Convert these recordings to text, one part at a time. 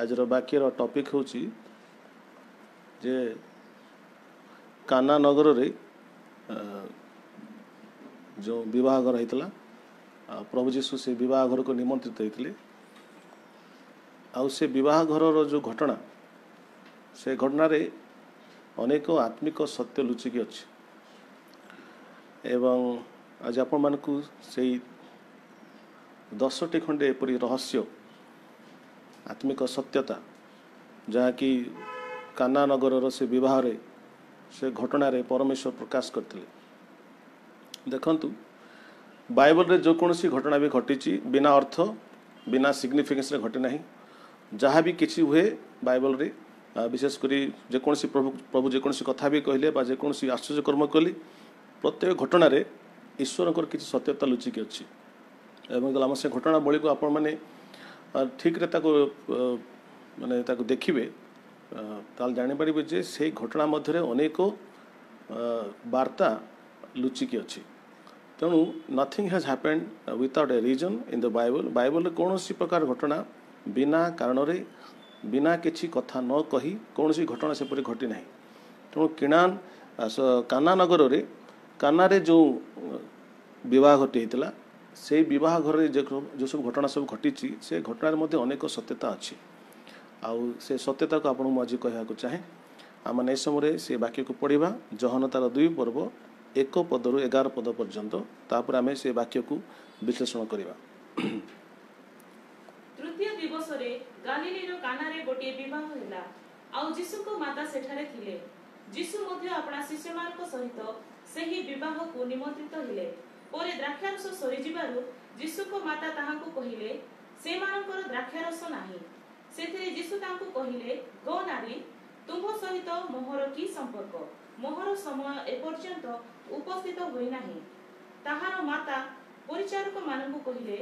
आज बाक्यर टॉपिक हूँ जे काना नगर रे जो विवाह घर होता प्रभु जीशु से विवाह घर को निमंत्रित होते आउ से विवाह घर जो घटना से घटना रे अनेक आत्मिक सत्य लुचिकी अच्छी एवं आज आपण मानकु से 10टी खंडे एपरी रहस्य आत्मिक सत्यता जहाँकि काना नगर से विवाह रे से घटना रे परमेश्वर प्रकाश करते देखंतु बाइबल रे जो कौन सी घटना भी घटी बिना अर्थ बिना सिग्निफिकेंस रे घटे नहीं जहाँ भी किसी हुए बाइबल रे विशेषकर जेकोसी प्रभु जेकोसी कथा भी कहले बा जेकोसी आश्चर्य कर्म कले प्रत्येक घटना रे ईश्वर किसी सत्यता लुचिकी अच्छी एवं आम से घटना बड़ी को आपण मैंने ठीक रे ताको माने ताको देखिबे ताल जानि परिबे जे से घटना मध्य अनेक वार्ता लुचिकी अच्छी तेणु nothing has happened without a reason in the Bible कौन सी प्रकार घटना बिना कारण रे बिना किसी कथा न कही कौन सी घटना से घटी ना तेणु काना नगर रे काना रे जो विवाह घटी होता से विवाह घर जो सब घटना सब घटी से घटना मध्य अनेक सत्यता अच्छी आउ से सत्यता को आपको मुझे कहना चाहे आम ए समय से वाक्य को पढ़ा जहन तार 2 पर्व 1 पद रु 11 पद पर्यंत तापर आम से वाक्य को विश्लेषण करवा। तृतीय दिवस रे गालीलीर कानारे गोटे विवाह होला आउ जीसु को माता सेठारे थिले जीसु मध्य आपणा शिष्यमानक सहित सेही विवाह को निमंत्रित हिले परे द्राक्षारस सरी जिबारु जीसु को माता ताहाकु कहिले से मानकर द्राक्षारस नाही सेथिरे जीसु तांकु कहिले गो नारी तुम सहित मोहर की संपर्क मोहर समय एपर्यंत उपस्थित होई नाही ताहार माता परिचारक मानकु कहिले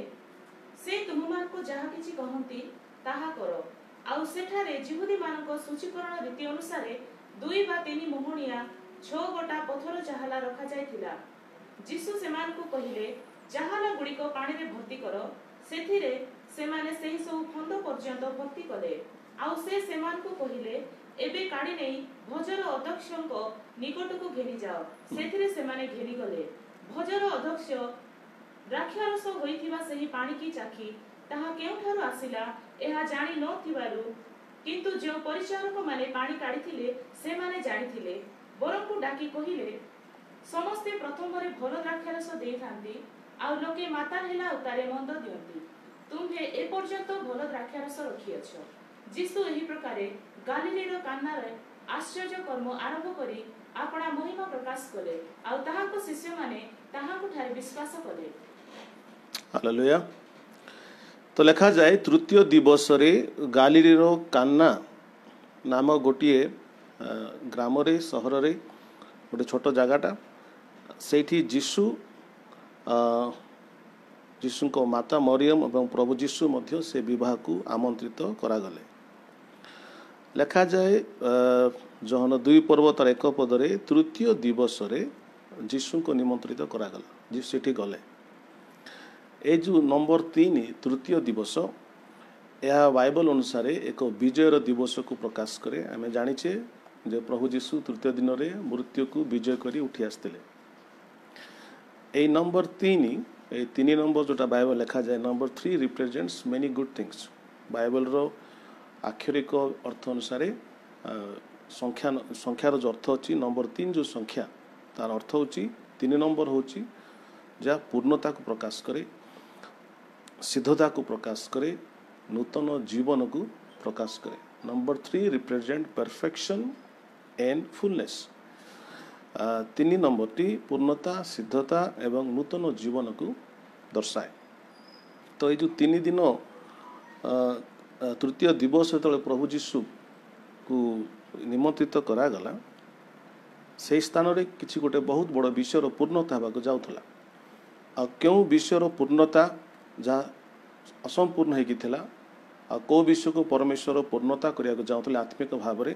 से तुममानको जहा किछि कहंती ताहा करो आउ सेठारे जिहुदी मानको सूचीकरण रीति अनुसार 2 बा 3 मोहनिया 6 गोटा पत्थर जहाला रखा जायथिला जीसु सेमानकु कहिले जहाला गुड़िको पानी रे भर्ती करो सेथिरे सेमाने सेही सब फंद पर्यंत भर्ती कले आउ से सेमानकु कहिले एबे काडी नै भजर अध्यक्षको निकटको घेनी जाओ सेथिरे सेमाने घेनी गले भजर अध्यक्ष द्राक्षारस होइथिबा सही पानी की चाखी ताहा केउठारु आसिला एहा जानि न थिबारु किंतु जो परिचारक माने पानी काढिथिले से माने जानिथिले बरंकु डाकी कहिले समस्ते प्रथम रे भल द्राक्षारस देइथांती आ लोके माता हेला उतारे मंद दियंती तुम्हे ए पर्यंत भल द्राक्षारस रखी अछो जीसु एही प्रकारे गालीलीर काना रे आश्चर्य कर्म आरंभ करी आपणा महिमा प्रकाश कले आ ताहाको शिष्य माने ताहाको ठारे विश्वास कले। हालेलुया। तो लिखा जाए तृतीय दिवस रे गालीलीर काना नाम गोटे ग्राम रे सहर रे गोटे छोट जगाटा सेठी जीशु जीशु को माता मरियम और प्रभु जीशु मध्य से विवाह को आमंत्रित करागले लिखा जाए जहन 2 पर्व तार 1 पद रे तृतीय दिवस रे जीशु को निमंत्रित करागला जीशु सेठी गले ए जो नंबर 3 तृतीय दिवस यह बाइबल अनुसार एक विजयर दिवस को प्रकाश करे आम जाचे जे प्रभु जीशु तृतीय दिन में मृत्यु को विजय करी उठी आसते ए नंबर 3 नंबर जोटा बाइबल लिखा जाए number 3 represents many good things Bible रो आक्षरिक अर्थ अनुसार संख्यार जो अर्थ अच्छी नंबर 3 जो संख्या तार अर्थ होची 3 नंबर होची जहाँ पूर्णता को प्रकाश करे सिद्धता को प्रकाश करे नूतन जीवन को प्रकाश करे number 3 represent perfection and fullness 3 number T पूर्णता सिद्धता एवं नूतन जीवन को दर्शाए। तो ये जो 3 दिन तृतीय दिवस जो प्रभु जीशु को निमंत्रित करागला से स्थान रे किसी गोटे बहुत बड़ विषयर पूर्णता होगा जाऊला आ क्यों विषयर पूर्णता जहाँ असंपूर्ण होता आ कौ विषय को परमेश्वर पूर्णता करने जाऊँ आत्मिक भाव में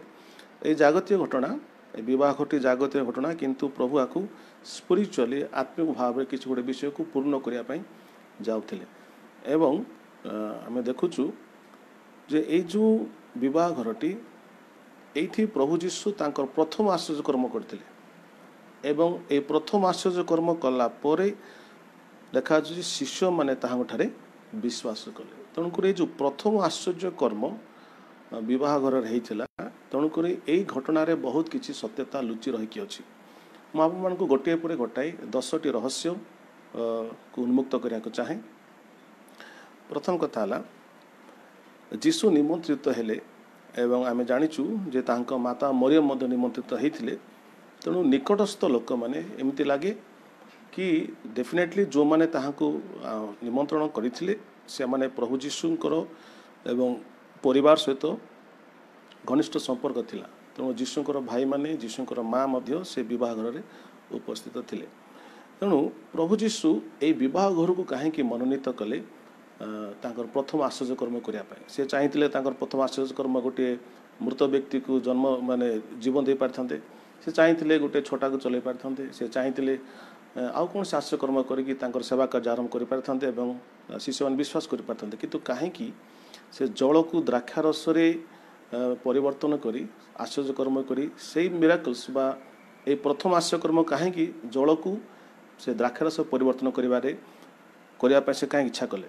ये जागतीय घटना विवाह घटी जागतीय घटना किंतु प्रभु आपको स्पिरिचुअली आत्मिक भाव में किसी गोटे विषय को पूर्ण करने जाऊले एवं आम देखुचु जे ए जो विवाह घरटी एठी प्रभु जीशु तांकर प्रथम आश्चर्य कर्म करथिले एवं ए प्रथम आश्चर्य कर्म कला परे देखा शिष्य माने ताहांठारे विश्वास कले तेणुकर जो प्रथम आश्चर्य कर्म विवाह घर तेणुक यही घटन बहुत किसी सत्यता लुचि रहीकि अच्छी मुझे गोटे पर गोटाए 10टी रहस्य को उन्मुक्त करने को चाहे। प्रथम कथा जीशु निमंत्रित हेले एवं आमे जानिचु जे तांको माता मरियम मध्य निमंत्रित होते तेणु निकटस्थ लोक मैंने एमती लगे कि डेफिनेटली जो मैंने ताहाको निमंत्रण करथिले से माने प्रभु जीशुंकर एवं परिवार सहित घनिष्ठ संपर्क थिला तेणु जीशुंकर भाई माने जीशुंकर माँ मध्य से विवाह घर में उपस्थित थिले तेणु प्रभु जीशु ये विवाह घर को कहीं मनोनीत कले तांकर प्रथम आश्चर्य कर्म करने से चाहिए प्रथम आश्चर्य कर्म गोटे मृत व्यक्ति को जन्म माने जीवन दे पारथांते से चाहिए गोटे छोटा को चलै पारथांते से चाहिए आउ कौन से आश्चर्य कर्म कर सेवा कार्य आरंभ कर पारथांते एवं शिष्य मान विश्वास कर पारथांते किंतु कहीं से जल को द्राक्षारस परिवर्तन करी आश्चर्य कर्म करी से मिराकल्स बा ए प्रथम आश्चर्य कर्म कहीं जल को से द्राक्षारस परिवर्तन करने से कहीं इच्छा कले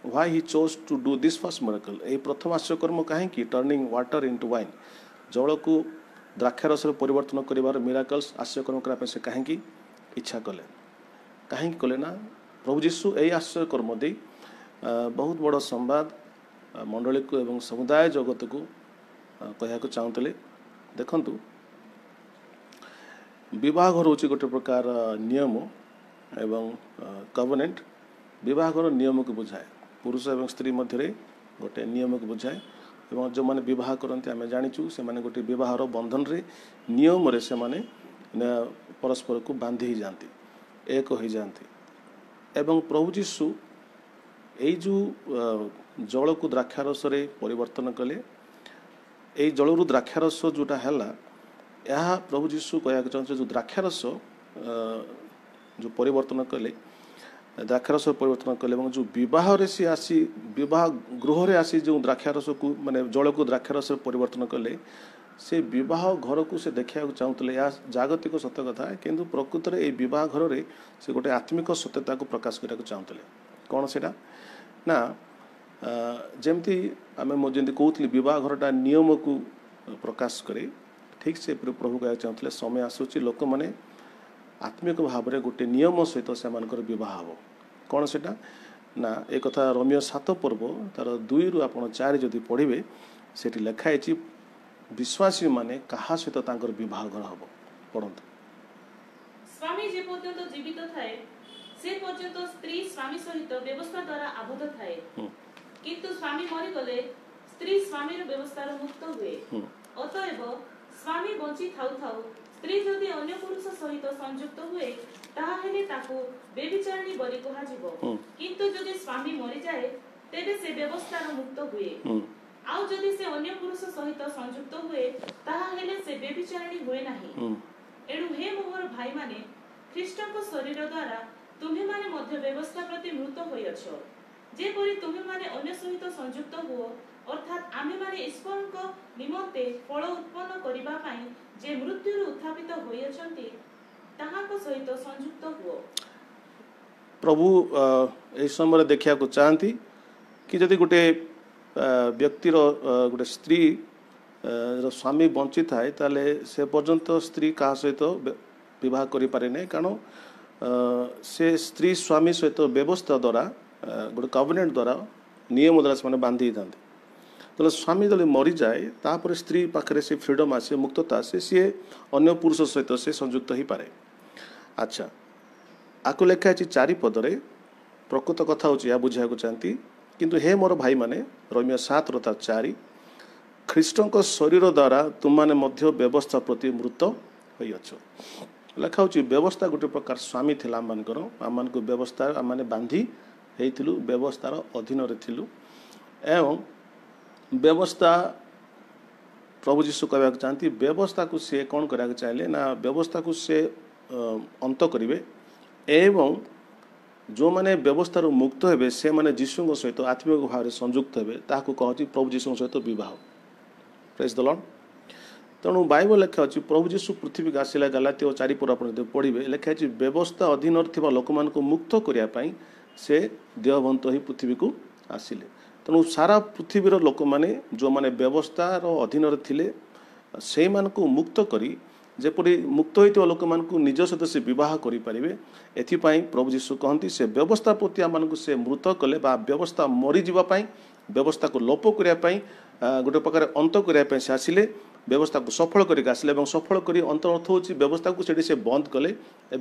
why he chose to do this first miracle ए प्रथम आश्चर्य कर्म कहीं टर्निंग वाटर इनटू वाइन जल को द्राक्षारस परिवर्तन कर मिराकल्स आश्चर्य कर्म करने से कहीं इच्छा कले कहीं कले ना प्रभु जीशु यही आश्चर्य कर्म दे बहुत बड़ संवाद मंडली को एवं समुदाय जगत को कहया चाहूले देखंतु विवाह घर हूँ गोटे प्रकार नियम एवं कवनेंट विवाह घर नियम को बुझाए पुरुष एवं स्त्री मध्य गोटे नियम को बुझाए एवं जो मैंने विवाह करते आम जाचु से मैंने गोटे विवाहर बंधन रे नियम रे से माने परस्पर को बांधि जाती एक हो जाती एवं प्रभु जीशु यही जो जल को द्राक्षारस परिवर्तन कले यही जलू द्राक्षारस जोटा है यह प्रभु जीशु कहना चाहते जो द्राक्षारस जो परिवर्तन कले द्राक्षारस परिवर्तन कले जो विवाह रे सी आसी विवाह गृह रे आसी जो द्राक्षारस को माने जल को द्राक्षारस परिवर्तन कले से विवाह घर को से देखा चाहूले या जागतिक सत्य कथा किंतु प्रकृत में ये विवाह घर में से गोटे आत्मिक सत्यता को प्रकाश करने चाहूले कौन से ना जमती आम जमी कहते विवाह घरटा नियम को प्रकाश करे ठीक से प्रभु कह चाहते समय आसूँ लोक मैंने आत्मिक भाव में गोटे नियम सहित से बह हम कौन से ना एक कथा रोमियो 7 पर्व तार 2 रु आप 4 जदि पढ़े से लिखाई विश्वासी माने कहा सहित तांकर विवाह घर हम पढ़ंतु स्वामी जे पर्यंत जीवित थाए से पर्यंत स्त्री स्वामी सहित व्यवस्था द्वारा आबद्ध थाए किंतु स्वामी मरि गले स्त्री स्वामी रो व्यवस्था रो मुक्त हुए अतएव स्वामी बंची थाउ थाउ स्त्री जदि अन्य पुरुष सहित संयुक्त हुए ताहा हेले ताकू बेविचारणी बलि कहा जीवो किंतु जदि स्वामी मरि जाए तेबे से व्यवस्था रो मुक्त हुए आउ जदि से अन्य पुरुष सहित संयुक्त हुए ताहा हेले से बेविचारणी हुए नाही एणु हे मोहर भाई माने ख्रीष्टक शरीर द्वारा तुम्हें माने मध्य व्यवस्था प्रति मृत होई अछो जेपरि तुम्हें माने अन्य सहित संयुक्त हुओ अर्थात आमे माने ईश्वरक निमंते फल उत्पन्न करिबा पई जे मृत्युरु उत्थापित होई अछंती ताहाक सहित संयुक्त हुओ। प्रभु ए समय देखिया को चाहती कि जदि गोटे व्यक्तिर गोटे स्त्री स्वामी बंची थाए ताले से पर्यंत स्त्री का सहित विवाह करि पारे नै कारण से स्त्री स्वामी सहित व्यवस्था द्वारा गोटे कवनेंट द्वारा नियम द्वारा से बांधि था तो स्वामी जब मरी जाए तापर स्त्री पाखे से फ्रीडम आसे मुक्तता आसे सी अन्य पुरुष सहित से संयुक्त हो पारे। अच्छा आपको लिखाई 4 पदरे प्रकृत कथा हूँ बुझा चाहती किंतु हे मोर भाई माने रोमियो 7 रो 4 ख्रीष्टक शरीर द्वारा तुमने मध्य व्यवस्था प्रति मृत होई अछ लिखा हूँ व्यवस्था गोटे प्रकार स्वामी थी आम को व्यवस्था आम बांधि होइथिलु व्यवस्थार अधीन थिलु एवं व्यवस्था प्रभु जीशु कहना चाहती व्यवस्था को सी कौन करने चाहिए ना व्यवस्था को सी अंत करेंगे एवं जो मैंने व्यवस्था मुक्त हे से मैंने जीशु सहित आत्मिक भाव में संयुक्त हे ताकू कहूँ प्रभु जीशु सहित बह प्रेज द लॉर्ड। तेणु बाइबल लेखा अच्छी प्रभु जीशु पृथ्वी को आसला गलातीय 4 पर आप पढ़े लेखा व्यवस्था अधीन थिबा लोक मान मुक्त करने से देहवंत ही पृथ्वी को आसिले। तेणु सारा पृथ्वीर लोक मैंने जो मैंने व्यवस्थार अधीन थिले से मानक मुक्त करी जेपरी मुक्त होता लोक मान निज सहित से बह करें एपाई प्रभु जीशु कहती से व्यवस्था प्रति आम से मृत कले व्यवस्था मरीजापी व्यवस्था को लोप करने गोटे प्रकार अंत करने से आसिले व्यवस्था को सफल करके आसिले सफल कर अंत अर्थ हो व्यवस्था को से बंद कले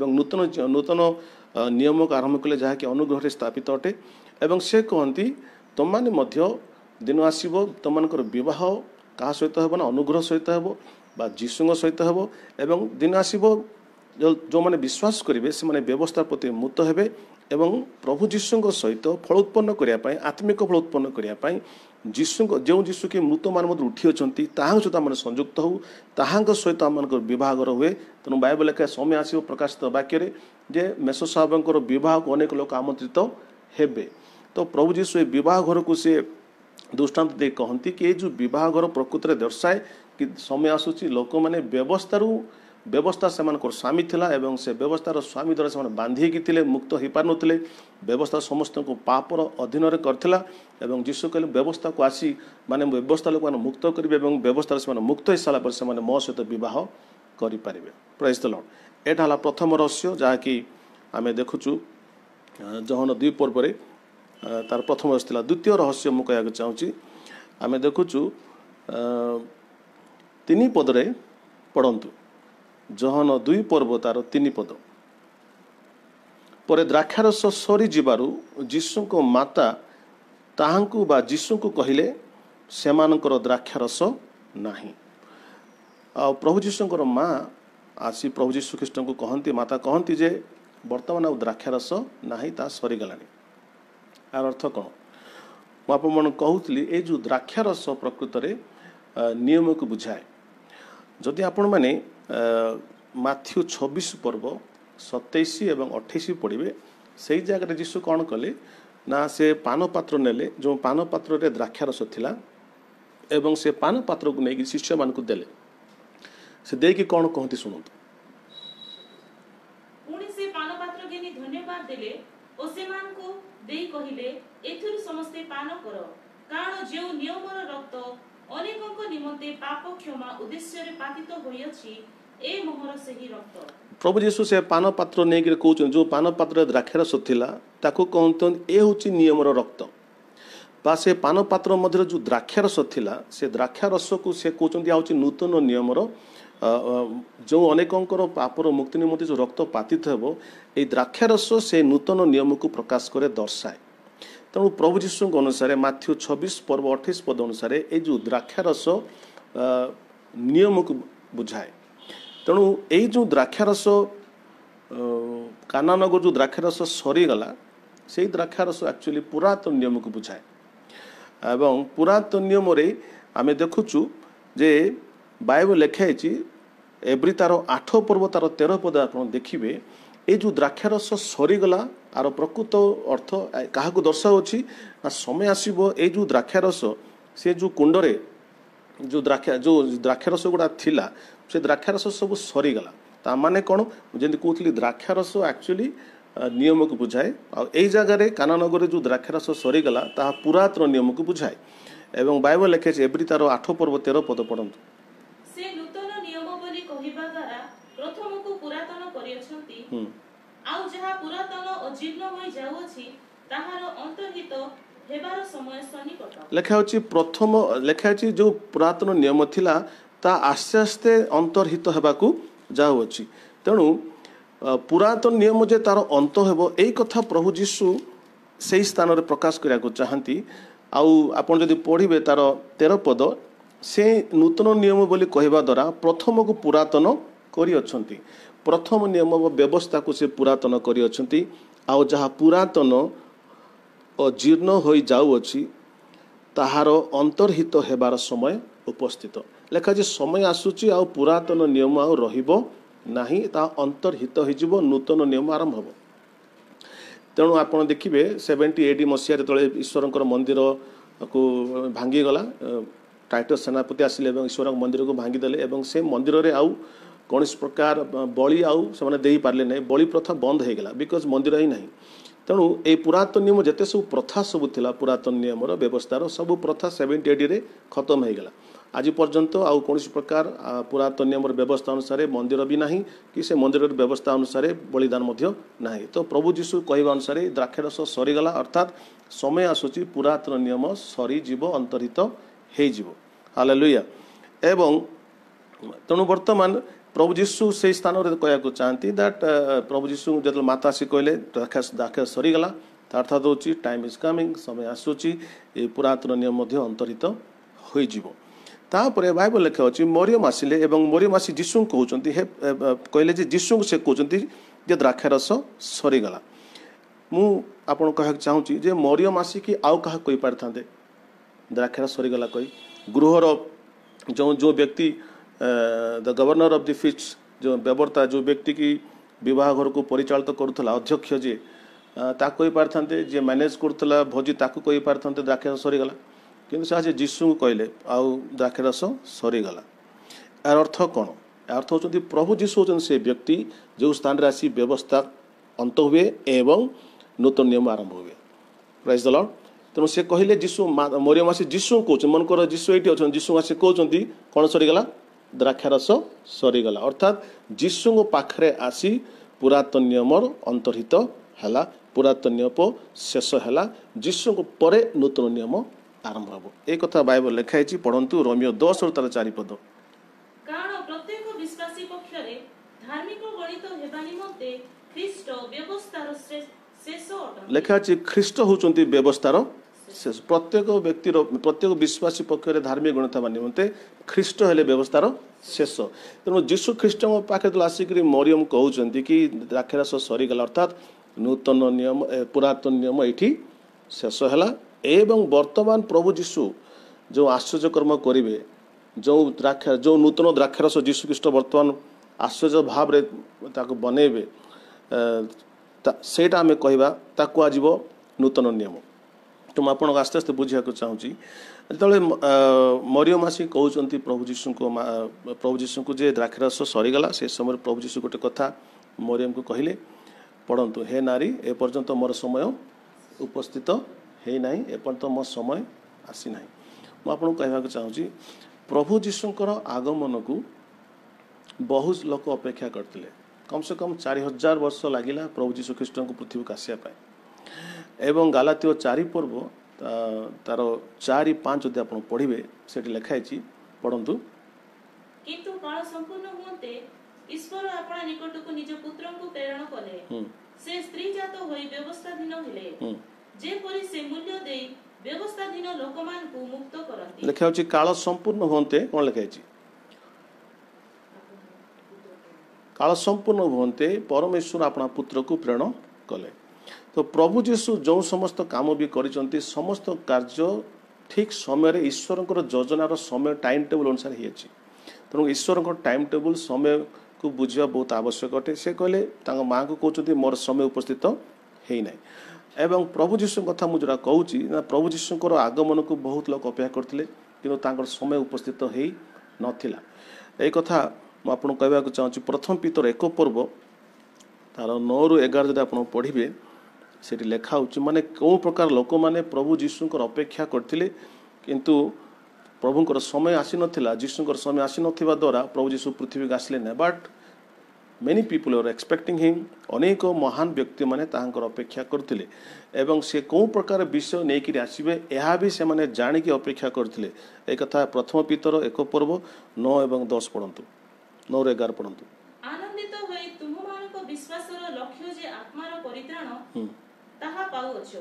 नूतन नूतन नियम को आरंभ कले जहाँकि अनुग्रह स्थापित अटे एवं से कहती तुम मैंने दिन आसब तुम बह क्या सहित हे ना अनुग्रह सहित हे जीशु सहित हे एवं दिन आसब जो मैंने विश्वास करेंगे से मैंने व्यवस्था प्रति मुक्त हे एवं प्रभु जीशु सहित फल उत्पन्न करने आत्मिक फल उत्पन्न करने जीशु जो जीशु के मृत मान उठी अच्छा सहित आम संयुक्त हो सहित आम बहर हुए। तेणु बाइबल लेखा समय आसो प्रकाशित वाक्य जे मेसो साहब बह को अनेक लोक आमंत्रित हेबे। तो प्रभु जीशु बह घर को सी दृष्टांत दे कहती कि जो बह घर प्रकृति में दर्शाए कि समय आसूची लोक मैंने व्यवस्था से स्वामी थिला एवं से व्यवस्थार स्वामी द्वारा से बांधिकी थे मुक्त हो पार नुले व्यवस्था समस्त को पापर अधीन करथिला एवं जीशु कहले व्यवस्था को आसी माने व्यवस्था लोक मुक्त करेंगे व्यवस्था से मुक्त हो सारा पर से मो सहित बह करें। Praise the Lord. एटा प्रथम रहस्य जहाँकि आम देखुचु जहन 2 पर्व तार प्रथम रहस्य। द्वितीय रहस्य मुझे कहना चाहूँगी आम देखुचु 3 पदरे पढ़ंतु जहन 2 पर्व तार 3 पद पर द्राक्षारस सरी जीवारु जीशु को माता ताहांकु बा जीशु को कहले सेमानकर द्राक्षारस नाही। आ प्रभु जीशुଙ୍କର माँ आसी प्रभु जीशु ख्रीष्ट को कहती माता कहती जे वर्तमान आ द्राक्षारस नाही ता सरीगलानी। आर अर्थ कौन मुझे कहूली ये जो द्राक्षारस प्रकृत में नियम को बुझाए जदि आपण मैंने माथ्यू 26 पर्व 27 एवं 28 पढ़े से जगह जीशु कौन कले ना से पान पात्र नेले जो पान पात्र रे द्राक्षारस थिला एवं से पान पात्र को लेकिन शिष्य मान को देले से देकी कौन कहती शुणु पुणी से पान पात्र घेनी धन्यवाद देले ओ सेमान को देई कहिले एथुरु समस्ते पान कर कारण जे नियमर रक्त अनेकଙ୍କ निमंते पाप क्षमा उद्देश्य रे पातित होई अछि ए मोहर सही रक्त। प्रभु जीशु से पान पात्र नहीं कहते जो पान पात्र द्राक्षारस थिला ताको कहते ए होची नियमर रक्त बा से पान पात्र मध्य जो द्राक्षारस थिला से द्राक्षारस को से कहते आउची नूतन नियमर जो अनेकଙ୍କର पापर मुक्ति निमंते जो रक्त पातित हेबो ए द्राक्षारस से नूतन नियम को प्रकाश करे दर्शाए। तेणु प्रभु जीशु अनुसार माथ्यू 26 पर्व 28 पद अनुसार ये जो द्राक्षारस नियम को बुझाए। तेणु यही जो द्राक्षारस काना नगर जो द्राक्षारस सरीगला से द्राक्षारस एक्चुअली पुरातन नियम को बुझाए एवं पुरातन नियम रे आमे देखुचु जे बाइबल लिखाई एब्री तार 8 पर्व तार 13 पद आप देखिए ये जो द्राक्षारस सरीगला आर प्रकृत अर्थ क्या दर्शाऊँगी ना समय आसब ये जो द्राक्षारस से जो कुंडरे जो द्राक्षारस गुड़ा थिला से द्राक्षारस सब सरीगला ता माने कौन जमी कहती द्राक्षारस एक्चुअली नियम को बुझाए और यही जगह काना नगर जो द्राक्षारस सरीगला ता पुरातन नियम को बुझाए एवं बाइबल लिखे एब्री तार 8 पर्व 13 पद पढ़ंतु से नूतन नियम बोली कहिबा द्वारा प्रथम को पुरातन करियछंती आउ जहा पुरातन और जीर्ण होई जाउछि ताहार अंतर्हित हेबार समय सन्निकट लेखा होछि प्रथम लेखा होछि जो पुरातन नियम थिला ता आस्ते आस्ते अंतर्हित हेबाकू जाउछि। तेणु पुरातन नियम जे तार अंत हेबो एई कथा प्रभु जीशु सेही स्थान रे प्रकाश करिया को चाहंती। आउ आपण जदि पढ़िबे तार 13 पद से नूतन नियम बोली कहवा द्वारा प्रथम को पुरातन करी अछंती प्रथम नियम व्यवस्था को से पुरातन करी अछंती आउ जहाँ पुरातन और जीर्ण हो जाउछि ताहार अंतर्हित हेबार समय उपस्थित लेखा जे समय आसुची आ पुरातन नियम आ रहिबो नाही ता अंतर्हित हो नूतन नियम आरंभ हो। तेणु आप देखिए 70 AD मसीह जो ईश्वर मंदिर को भांगीगला टाइटस सेनापति आसिले ईश्वर मंदिर को भांगीदेले से मंदिर में आउ कौन प्रकार बलि आउ से दे पारे ना बलि प्रथा बंद हो गला बिकज मंदिर ही ना तेणु ये पुरातन नियम जिते सब प्रथा सब थिला पुरातन नियम व्यवस्थार सब प्रथा 70 AD रे खत्म हो गला आज पर्यंत आउ कौन प्रकार पुरातन नियम व्यवस्था अनुसार मंदिर भी ना कि से मंदिर व्यवस्था अनुसार बलिदान ना तो प्रभु जीशु कहवा अनुसार द्राक्षरस सरीगला अर्थात समय आसूची पुरातन नियम सरीज अंतरित हो हालेलुया एवं तेणु वर्तमान प्रभु जीशु से स्थान कहना चाहती दैट प्रभु जीशु जो माता आसी कहले द्राक्ष सरीगला अर्थात हूँ टाइम इज कमिंग समय आसूची ये पुरातन नियम अंतरित होपर बाइबल लेखा अच्छी मरियम आसिले मरियम आसी जीशु कहते हे कहले जीशु से कहते द्राक्षरस सरीगला मु आपन कह चाहूँगी जे मरियम आसिकी आउ क्या कही पारि था द्राक्षरस सरीगला कही गृहर जो व्यक्ति the governor of the feast जो व्यवर्ता जो व्यक्ति की विवाह घर को परिचालित करुला अध्यक्ष जे ताक कही पारि था जे मैनेज करुला भोजी ताक कही पारि था द्राक्षरस सरीगला किंतु से जीशु कहले आउ द्राक्षरस सरीगला यार अर्थ कौन अर्थ होती प्रभु जीशु होते से व्यक्ति जो स्थान रे आसी व्यवस्था अंत हुए एवं नूतन नियम आरंभ हुए प्राइज द लॉर्ड तेणु से कहले जीशु मरियम आसी जीशु कहते मनकर जीशु ये अच्छा जीशु आसी कहते कौन सरीगला द्राक्षरस सरीगला अर्थात जीशु पाखरे आसी पुरातन नियम अंतर्हित है पुरातन नियम शेष है जीशु परे नूतन नियम आरंभ हम एक कथा बाइबल लिखाई पढ़ंतु रोमियो 10 और तार 4 पद कारण प्रत्येक विश्वासी पक्षरे धार्मिक गणित हेबा निमंते ख्रीष्ट व्यवस्थार शेष अटंती लिखा अछि ख्रीष्ट होचंती व्यवस्थार शेष प्रत्येक व्यक्तिर प्रत्येक विश्वासी पक्षरे धार्मिक गणित हेबा निमंते ख्रीष्ट हेले व्यवस्थार शेष तेणु जीशु ख्रीष्ट पाखे तो आसिक मरियम कहउचंती कि द्राक्षरस सरीगला अर्थात नूतन नियम पुरातन नियम एठी शेष है एवं वर्तमान प्रभु जीशु जो आश्चर्य कर्म करेंगे जो नूतन द्राक्षरस जीशु ख्रीष्ट वर्तमान आश्चर्य भाव रे ताको बनेबे सेटा आमे कहबा ताको आजीव नूतन नियम तो मैं आपन आस्ते आस्ते बुझिया को चाहूँगी जो मरियम आसी कहते प्रभु जीशु को जे द्राक्षरस सरीगला से समय प्रभु जीशु गोटे कथा मरियम को कहले पढ़ंतु हे नारी एपर्यंत मोर समय उपस्थित है ना एपर्यंत मो समय आसी ना मुझे कहना चाहूँगी प्रभु जीशुंकर आगमन को बहुत लोक अपेक्षा करते कम से कम 4000 वर्ष लगिला प्रभु जीशु ख्रीष्ट को पृथ्वी को आसापी एवं गालातियो 4 पर्व तार 4-5 यदि आप पढ़े से लिखाई पढ़ंतु किंतु काल संपूर्ण होते ईश्वर अपना निकट को निज पुत्र को प्रेरण कले से स्त्री जात होई व्यवस्थाधीन हेले जेपरि से मूल्य दे व्यवस्थाधीन लोकमान को मुक्त करती लिखा होची काल संपूर्ण होते कोन लिखाई काल संपूर्ण होते परमेश्वर अपना पुत्र को प्रेरण कले तो प्रभु जीशु जो समस्त काम भी करिसंती समस्त कार्य ठीक समय ईश्वर योजनार समय टाइम टेबल अनुसार ही अछि तेणु ईश्वर टाइम टेबल समय को बुझा बहुत आवश्यक अटे से कहले माँ को कहते मोर समय उपस्थित है ना एवं प्रभु जीशु कथा मुझे कहूँ ना प्रभु जीशुकर आगमन को बहुत लोग अपेक्षा करते कि समय उपस्थित हो नाला यही कथा मुझे कहवाक चाहूँगी प्रथम पीतर 1 पर्व तार 9 ରୁ 11 जब आप पढ़े से लेखा माने कौ प्रकार लोक मैंने प्रभु जीशुकर अपेक्षा करते किंतु प्रभुंकर समय आसी नथिला जीशुंकर समय आसी नथिबा द्वारा प्रभु जीशु पृथ्वी को आसले ना but many people are expecting him अनेक महान व्यक्ति माने ताहांकर अपेक्षा करथिले एवं से कौ प्रकार विषय नेकी आसीबे एहा भी से माने जानिकी अपेक्षा करथिले ए कथा प्रथम पीतर 1 पर्व 9 एवं 10 पढ़ंतु 9 ରୁ 11 पढ़ंतु आनंदित होई तुममानक विश्वासर लक्ष्य जे आत्मार परित्राण ताहा पाउअछ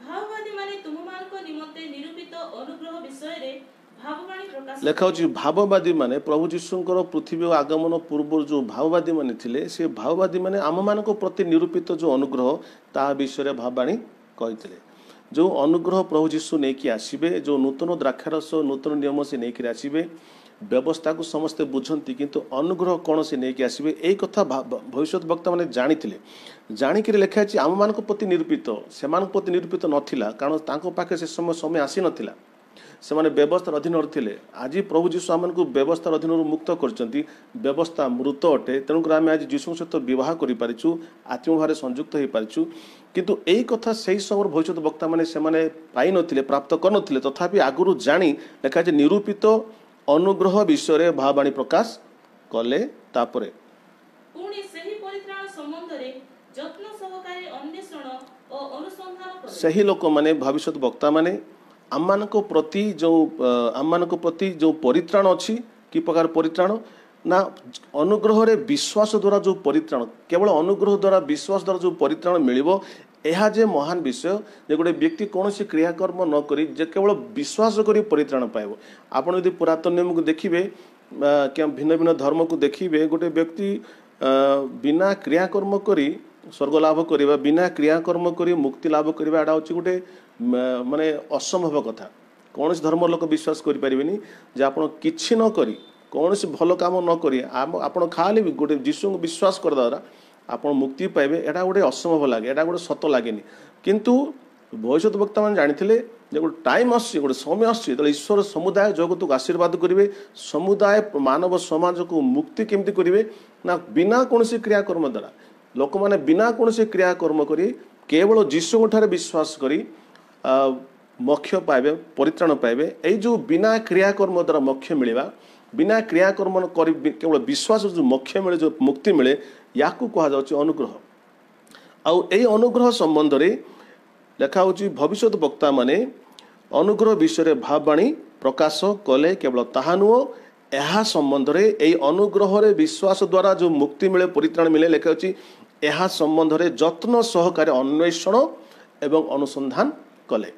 भाववादी माने तुममानक निमंते निरूपित अनुग्रह विषय रे लेखा भाववादी माने प्रभु जीशुंकर पृथ्वी आगमन पूर्व जो भाववादी माने थिले से भाववादी माने आम मान प्रति निरूपित जो अनुग्रह ता विषय भाववाणी कही जो अनुग्रह प्रभु जीशु नहीं आसबे जो नूतन द्राक्षारस नूतन नियम से नहीं आसबे व्यवस्था को समस्ते बुझंती किंतु अनुग्रह कौन से नहीं आसबे यही कथा भविष्य वक्ता मैंने जानी जाणिक लिखाई आम मान प्रति निरूपित से प्रति निरूपित नाला कारण पाखे से समय आसी नाला से माने व्यवस्थार अधीन थे आज प्रभु जीशु आम को व्यवस्थार अधीन मुक्त कर व्यवस्था मृत अटे तेणुक आम आज जीशु सहित बहुत करूँ आत्मभाव संयुक्त हो पारिछु किंतु यही कथा से समय भविष्य वक्ता मैंने पाई नथिले प्राप्त कर नथिले तथापि आगुरी जानी लिखाई निरूपित अनुग्रह विषय भावाणी प्रकाश कले तापरे सही लोक माने भविष्य वक्ता माने आम प्रति जो परित्राण अच्छी कि प्रकार परित्राण ना अनुग्रह रे विश्वास द्वारा जो परित्राण केवल अनुग्रह द्वारा विश्वास द्वारा जो परित्राण मिलिबो यह जे महान विषय जे गोटे व्यक्ति कौन सी क्रियाकर्म न करी जे केवल विश्वास करी परित्राण पाइब आपण यदि पुरातन नियम को देखिए क्या भिन्न भिन्न धर्म को देखिए गोटे व्यक्ति बिना क्रियाकर्म करी स्वर्ग लाभ करवा बिना क्रियाकर्म करी मुक्ति लाभ करवा एटा होची गोटे माने असंभव कथा कौन धर्म लोक विश्वास करें जे आप किसी न करी कौन भल काम न करी आप खाली गोटे जीशु को विश्वास कर द्वारा आप मुक्ति पाइबे एटा गोटे असंभव लगे एटा गोटे सत लगे किंतु भविष्य वक्ता मैंने जानी गोटे टाइम आस गोटे समय आसो ईश्वर समुदाय जगत को आशीर्वाद करेंगे समुदाय मानव समाज को मुक्ति केमती करेंगे ना बिना कौन क्रियाकर्म द्वारा लोक मैंने बिना कौन क्रियाकर्म करी केवल जीशु ठारे विश्वास करी मोक्ष पाइबे परित्राण पाइबे यही जो बिना क्रियाकर्म द्वारा मोक्ष मिलवा बिना क्रियाकर्म कर केवल विश्वास जो मोक्ष मिले जो मुक्ति मिले या कह अनुग्रह आउ यही अनुग्रह संबंध में लिखा होची भविष्य वक्ता माने अनुग्रह विषय भाववाणी प्रकाश कले केवल ताहा नुह यह संबंध में यही अनुग्रह रे विश्वास द्वारा जो मुक्ति मिले परित्राण मिले लिखा होची यह संबंध में जत्न सहकारे अन्वेषण एवं अनुसंधान कले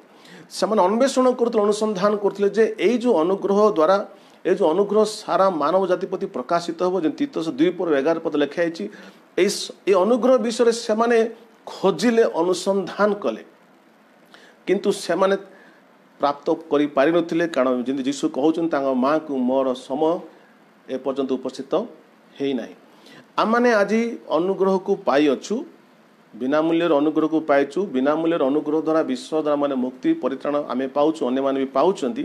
से अन्वेषण करते अनुसंधान करते जे यही जो अनुग्रह द्वारा ये जो अनुग्रह सारा मानव जाति प्रति प्रकाशित हो जो तीतस 2:11 पद लिखाई ये अनुग्रह विषय से माने खोजिले अनुसंधान कले किंतु से माने प्राप्त करि पारि नथिले कारण जिंदे जीशु कहउछन तांग मां को मोर समय ए पर्यंत उपस्थित हेई नाही आम माने आज अनुग्रह को पाई अछु बिना मूल्य अनुग्रह को पाइछु बिना मूल्य अनुग्रह द्वारा विश्व द्वारा माने मुक्ति परित्राण आमे पाउछु अन्य माने भी पाउछंती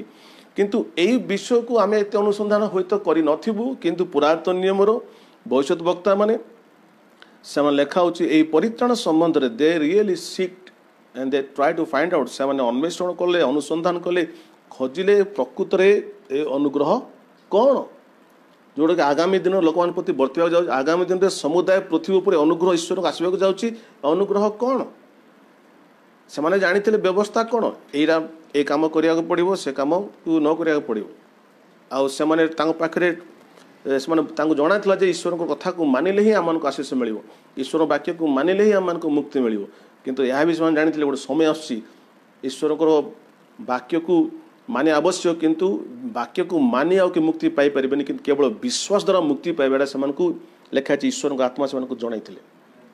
किंतु एई विषय को आमे एते अनुसंधान होइतो करि नथिबु किंतु पुरातन नियम रो भविष्य वक्ता माने से लेखा होची एई परित्राण संबंध रे they really seek and they try to find out से माने अन्वेषण कले अनुसंधान कले खोजिले प्रकृत रे ए अनुग्रह कौन जोड़ा कि आगामी दिन लोक मान प्रति वर्तवा जाउ आगामी दिन समुदाय पृथ्वी उपर अनुग्रह ईश्वर को आसवाक जाउची अनुग्रह कौन से माने जानिथिले व्यवस्था कौन एरा ए काम करिया पड़िबो से काम को न करिया पड़िबो आ से माने तांग पाखरे से माने तांग जणाथिला जे ईश्वर को कथा को मानिले ही आमन को आशीष मिलिबो ईश्वर वाक्य को मानिले ही आमन को मुक्ति मिलिबो किंतु यह भी से जानिथिले गोटे समय आसी ईश्वर को वाक्य को माने आवश्यक किंतु वाक्य को मानी आउ कि मुक्ति पाई परिबेनी किंतु केवल विश्वास द्वारा मुक्ति पाइबाटा से लिखा है ईश्वर को आत्मा से जनईले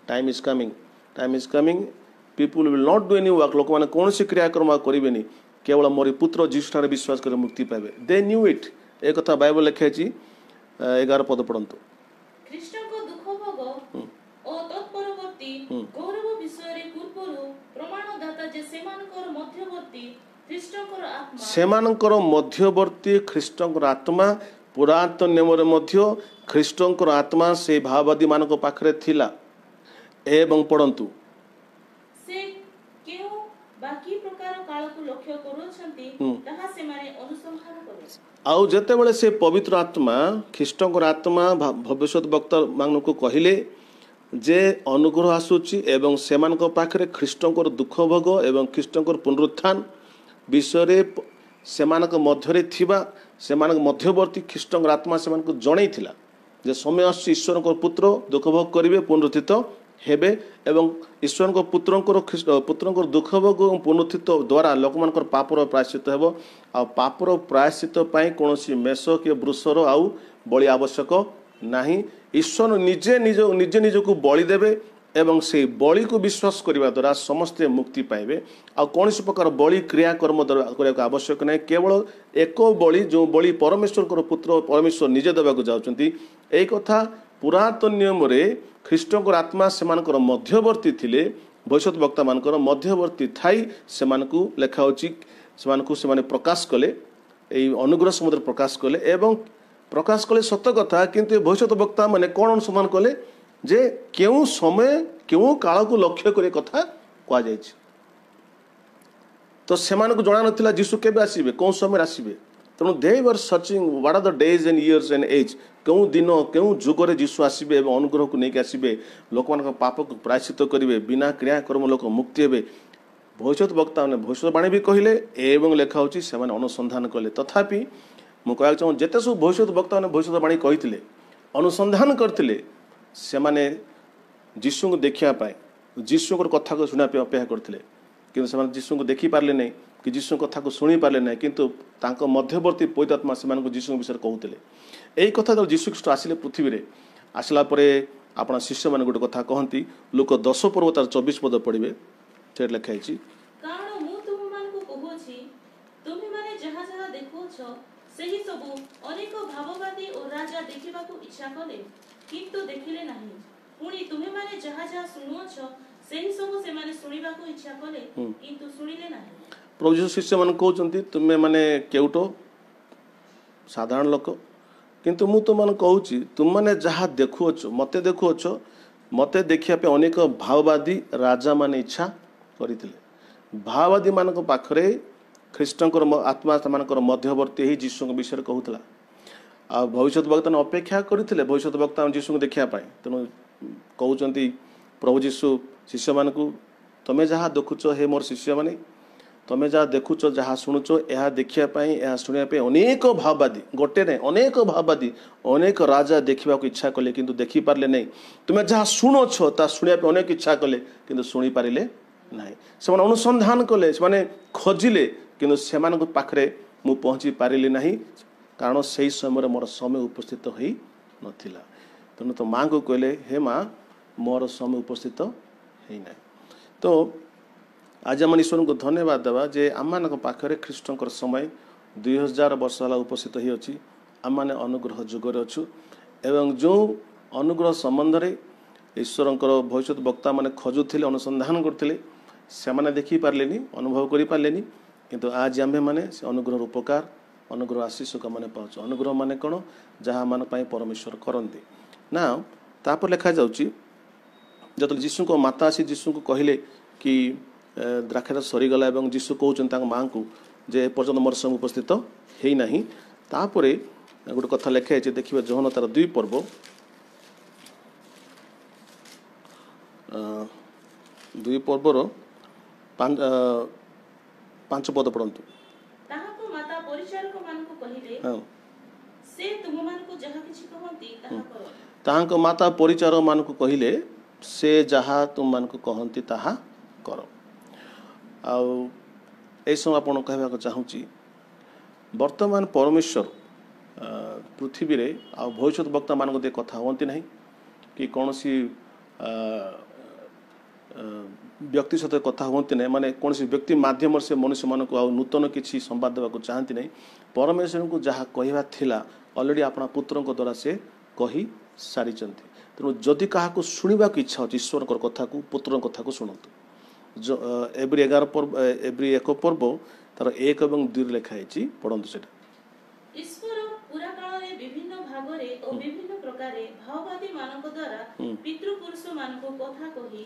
time is coming people will not do any work लोक मैंने कौन सी क्रियाक्रम करेंगे केवल मोर पुत्र जीशु विश्वास कर मुक्ति पाइबे दे न्यू इट एक कथा बाइबल लिखाई 11 पद पढ़ंतु सेमानकर मध्यवर्ती ख्रीष्टंकर आत्मा पुरातन नियम मध्य ख्रीष्टंकर आत्मा से भाववादी मानक पाखरे थिला एवं पढ़ंतु से केउ बाकी प्रकार काल को लक्ष्य करूछंती ताहा से माने अनुसंधान करे आउ जते बेले से पवित्र आत्मा ख्रीष्टंकर आत्मा भविष्य वक्ता मानक को कहिले जे अनुग्रह आसुची एवं सेमानक पाखरे ख्रीष्टंकर दुख भोग एवं ख्रीष्टंकर पुनरुत्थान विषय सेमानक मध्यरे थिबा सेमानक मध्यवर्ती ख्रीष्टंकर आत्मा सेमानक जणई थिला जे समय आसी ईश्वर को पुत्र दुख भोग करिवे पुनरुत्थित हेबे एवं ईश्वर को पुत्रंकर दुख भोग और पुनरुत्थित द्वारा लोकमानकर पापर प्रायश्चित हेबो आ पापर प्रायश्चित पई कोनोसी मेष के वृषर आउ बलि आवश्यक नाही ईश्वर निजे निज को बलि देबे एवं से बलि को विश्वास करने द्वारा समस्ते मुक्ति पाइबे। आ कौन प्रकार बलि क्रियाकर्म करने आवश्यक नहीं, केवल एक बलि जो बलि परमेश्वर पुत्र परमेश्वर निजे देवाक जाउछंती। एई कथा पुरातन नियम रे ख्रीष्टकर आत्मा सेमानकर मध्यवर्ती थिले, भविष्यत वक्ता मानकर मध्यवर्ती थाई सेमानकु लेखा होची, सेमानकु सेमाने प्रकाश कले, एई अनुग्रह समुद्र प्रकाश कले एवं प्रकाश कले सत्य कथा। किंतु भविष्यत वक्ता माने कौन अनुसंधान कले जे क्यों समय क्यों काल को लक्ष्य करे कथा कह जाय, तो सेमानकु जणा नथिला जीसु केबे आसीबे, कोन समय आसीबे। तेणु they were searching what are the days and years and age, क्यों दिन क्यों जुगरे जीसु आसीबे एवं अनुग्रह को लेके आसीबे, लोक मान पाप को प्रायश्चित करेंगे, बिना क्रियाकर्म लोक मुक्ति हेबे। भविष्यत वक्ता ने भविष्यवाणी भी कहले एवं लेखा होची सेमाने अनुसंधान कले। तथापि मु कहना चाहूँ जेते सब भविष्यत वक्ता ने भविष्यवाणी कहिथिले अनुसंधान करथिले, सेमाने जीसु को देखिया पाए, जीसु को कथा को सुना पे अपेक्षा करथिले, किंतु सेमाने जीसु को देखि पारले नहीं कि जीसु कथा को शुणी पारले नहीं, किंतु तांको मध्यवर्ती पवित्र आत्मा सेमानकु जीसु विषय कहूथिले। एई कथा जब जीसु ख्रीष्ट आसिले पृथ्वी रे, आसला परे आपना शिष्य मान गोटे कथा कहती, लुक 10 पर्व तार 24 पद पढ़िबे, से लिखा है कारण मु तुम मानकु कहूछि तुमे माने जहा जहा देखुछ सेही सबु अनेक भाववादी और राजा देखिबाकू इच्छा कले किंतु देखिले नाही, पुणी तुमे माने जहा जहा सुनुछ सेही सबु से माने सुनिबाकू इच्छा कले किंतु सुनिले नाही। प्रभु यीशु शिष्य मान कहउचंती तुमे माने केउटो साधारण लोक, किंतु मु तुम मान कहूछि तुम माने जहा देखुछ मते देखुछ, मते देखिया पे अनेक भाववादी राजा माने इच्छा करथिले। भाववादी मानक पाखरे ख्रीष्टंकर आत्मा सेमानकर मध्यवर्ती ही जीसु विषय कहूला। आ भविष्यत वक्ता ने अपेक्षा करथिले भविष्यत वक्ता जीसु को देखिया पाए। तेणु कहउचंती प्रभु जीसु शिष्य मानकु तमे जहा देखुछ हे मोर शिष्य माने, तमे जहा देखुछ जहा शुणुछ यह देखिया पाए यह शुणिया पे अनेक भाववादी, गोटे ने अनेक भाववादी अनेक राजा देखा इच्छा कले किंतु देखि पारले नहीं। तुमे जहा शुणुछ ता शुणिया पे अनेक इच्छा कले किंतु शुणी पारिले नहीं। से अनुसंधान कले, से खोजिले किंतु से पाखरे मु पहुँची पारिली नहीं, कारण से समय मोर समय उपस्थित हो नथिला। तेणु तो माँ को कहले हे माँ मोर समय उपस्थित है ना। तो आज आम ईश्वर को धन्यवाद देवा जे आम मान पाखरे ख्रीष्टंकर समय 2000 वर्ष है उपस्थित ही अच्छी। आम मैंने अनुग्रह जुगरे अच्छु एवं जो अनुग्रह संबंध में ईश्वरंकर भविष्य वक्ता मैंने खोजुले अनुसंधान करते से देखी पारे अनुभव कर पारे, किंतु आज आम्भे मैंने से अनुग्रह उपकार अनुग्रह आशीष को मैंने पाँच। अनुग्रह माने कौन जहाँ मान परमेश्वर करती ना। तापर लिखा जाउची जब जीशु को माता आसी जीशु को कहले कि द्राक्षारस सरीगला एवं जीशु कहते माँ को जे पर्यटन मोर समय उपस्थित है ना। तापरे गोटे कथा लिखाई देखिए जोहन तार 2 पर्व 2 पर्वर 5 पद पढ़ंतु। ताहाको माता परिचारक मानकु कहिले से तुम मानकु जहा किछि कहंती ताहा करो। ताहाको माता परिचारक मानकु कहिले से जहा तुम मानकु कहंती ताहा करो। आ ए समय आपण कहबा चाहूची वर्तमान परमेश्वर पृथ्वी रे आ भविष्य वक्ता मानक दे कथा होती नहीं कि कौन सी व्यक्ति सहित कथा होती नहीं, माने कौन सी व्यक्ति माध्यम से मनुष्य मानक आ नूतन किसी संवाद देवा चाहती नहीं। परमेश्वर को जहाँ कहवा थिला ऑलरेडी अपना पुत्र द्वारा से कही सारी। तेणु जदि क्या शुणा इच्छा अच्छी ईश्वर कथा को पुत्र कथा को शुणु। जो एवरी 11 पर्व एवरी 1 पर्व तार 1 और 2 लिखाई पढ़ंतु से। ईश्वर पूरा काल रे विभिन्न भाग रे और विभिन्न प्रकार रे भाववादी मानक द्वारा पितृ पुरुष मानक कथा कही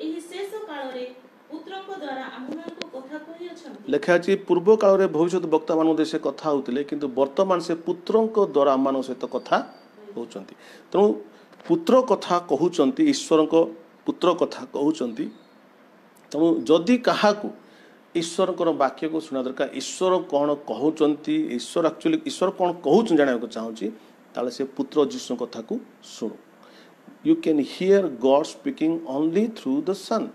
एही शेष काल रे पुत्रक द्वारा आम्भमान को कथा कही अछंती। लिखा अछि पूर्व काल रे भविष्य वक्ता मान से कथा होतिले किंतु वर्तमान से पुत्रक द्वारा आम्मान सहित कथा होचंती। तेणु पुत्र कथा कहउचंती ईश्वरक पुत्र कथा कहउचंती। तेणु जदि काहाकू ईश्वर वाक्य को शुणा दरकार, ईश्वर कौन कहउचंती ईश्वर एक्चुअली ईश्वर कौन कहउचन जाना को चाहूची ताले से पुत्र जीशु कथा को शुणु। You can hear God speaking only through the son.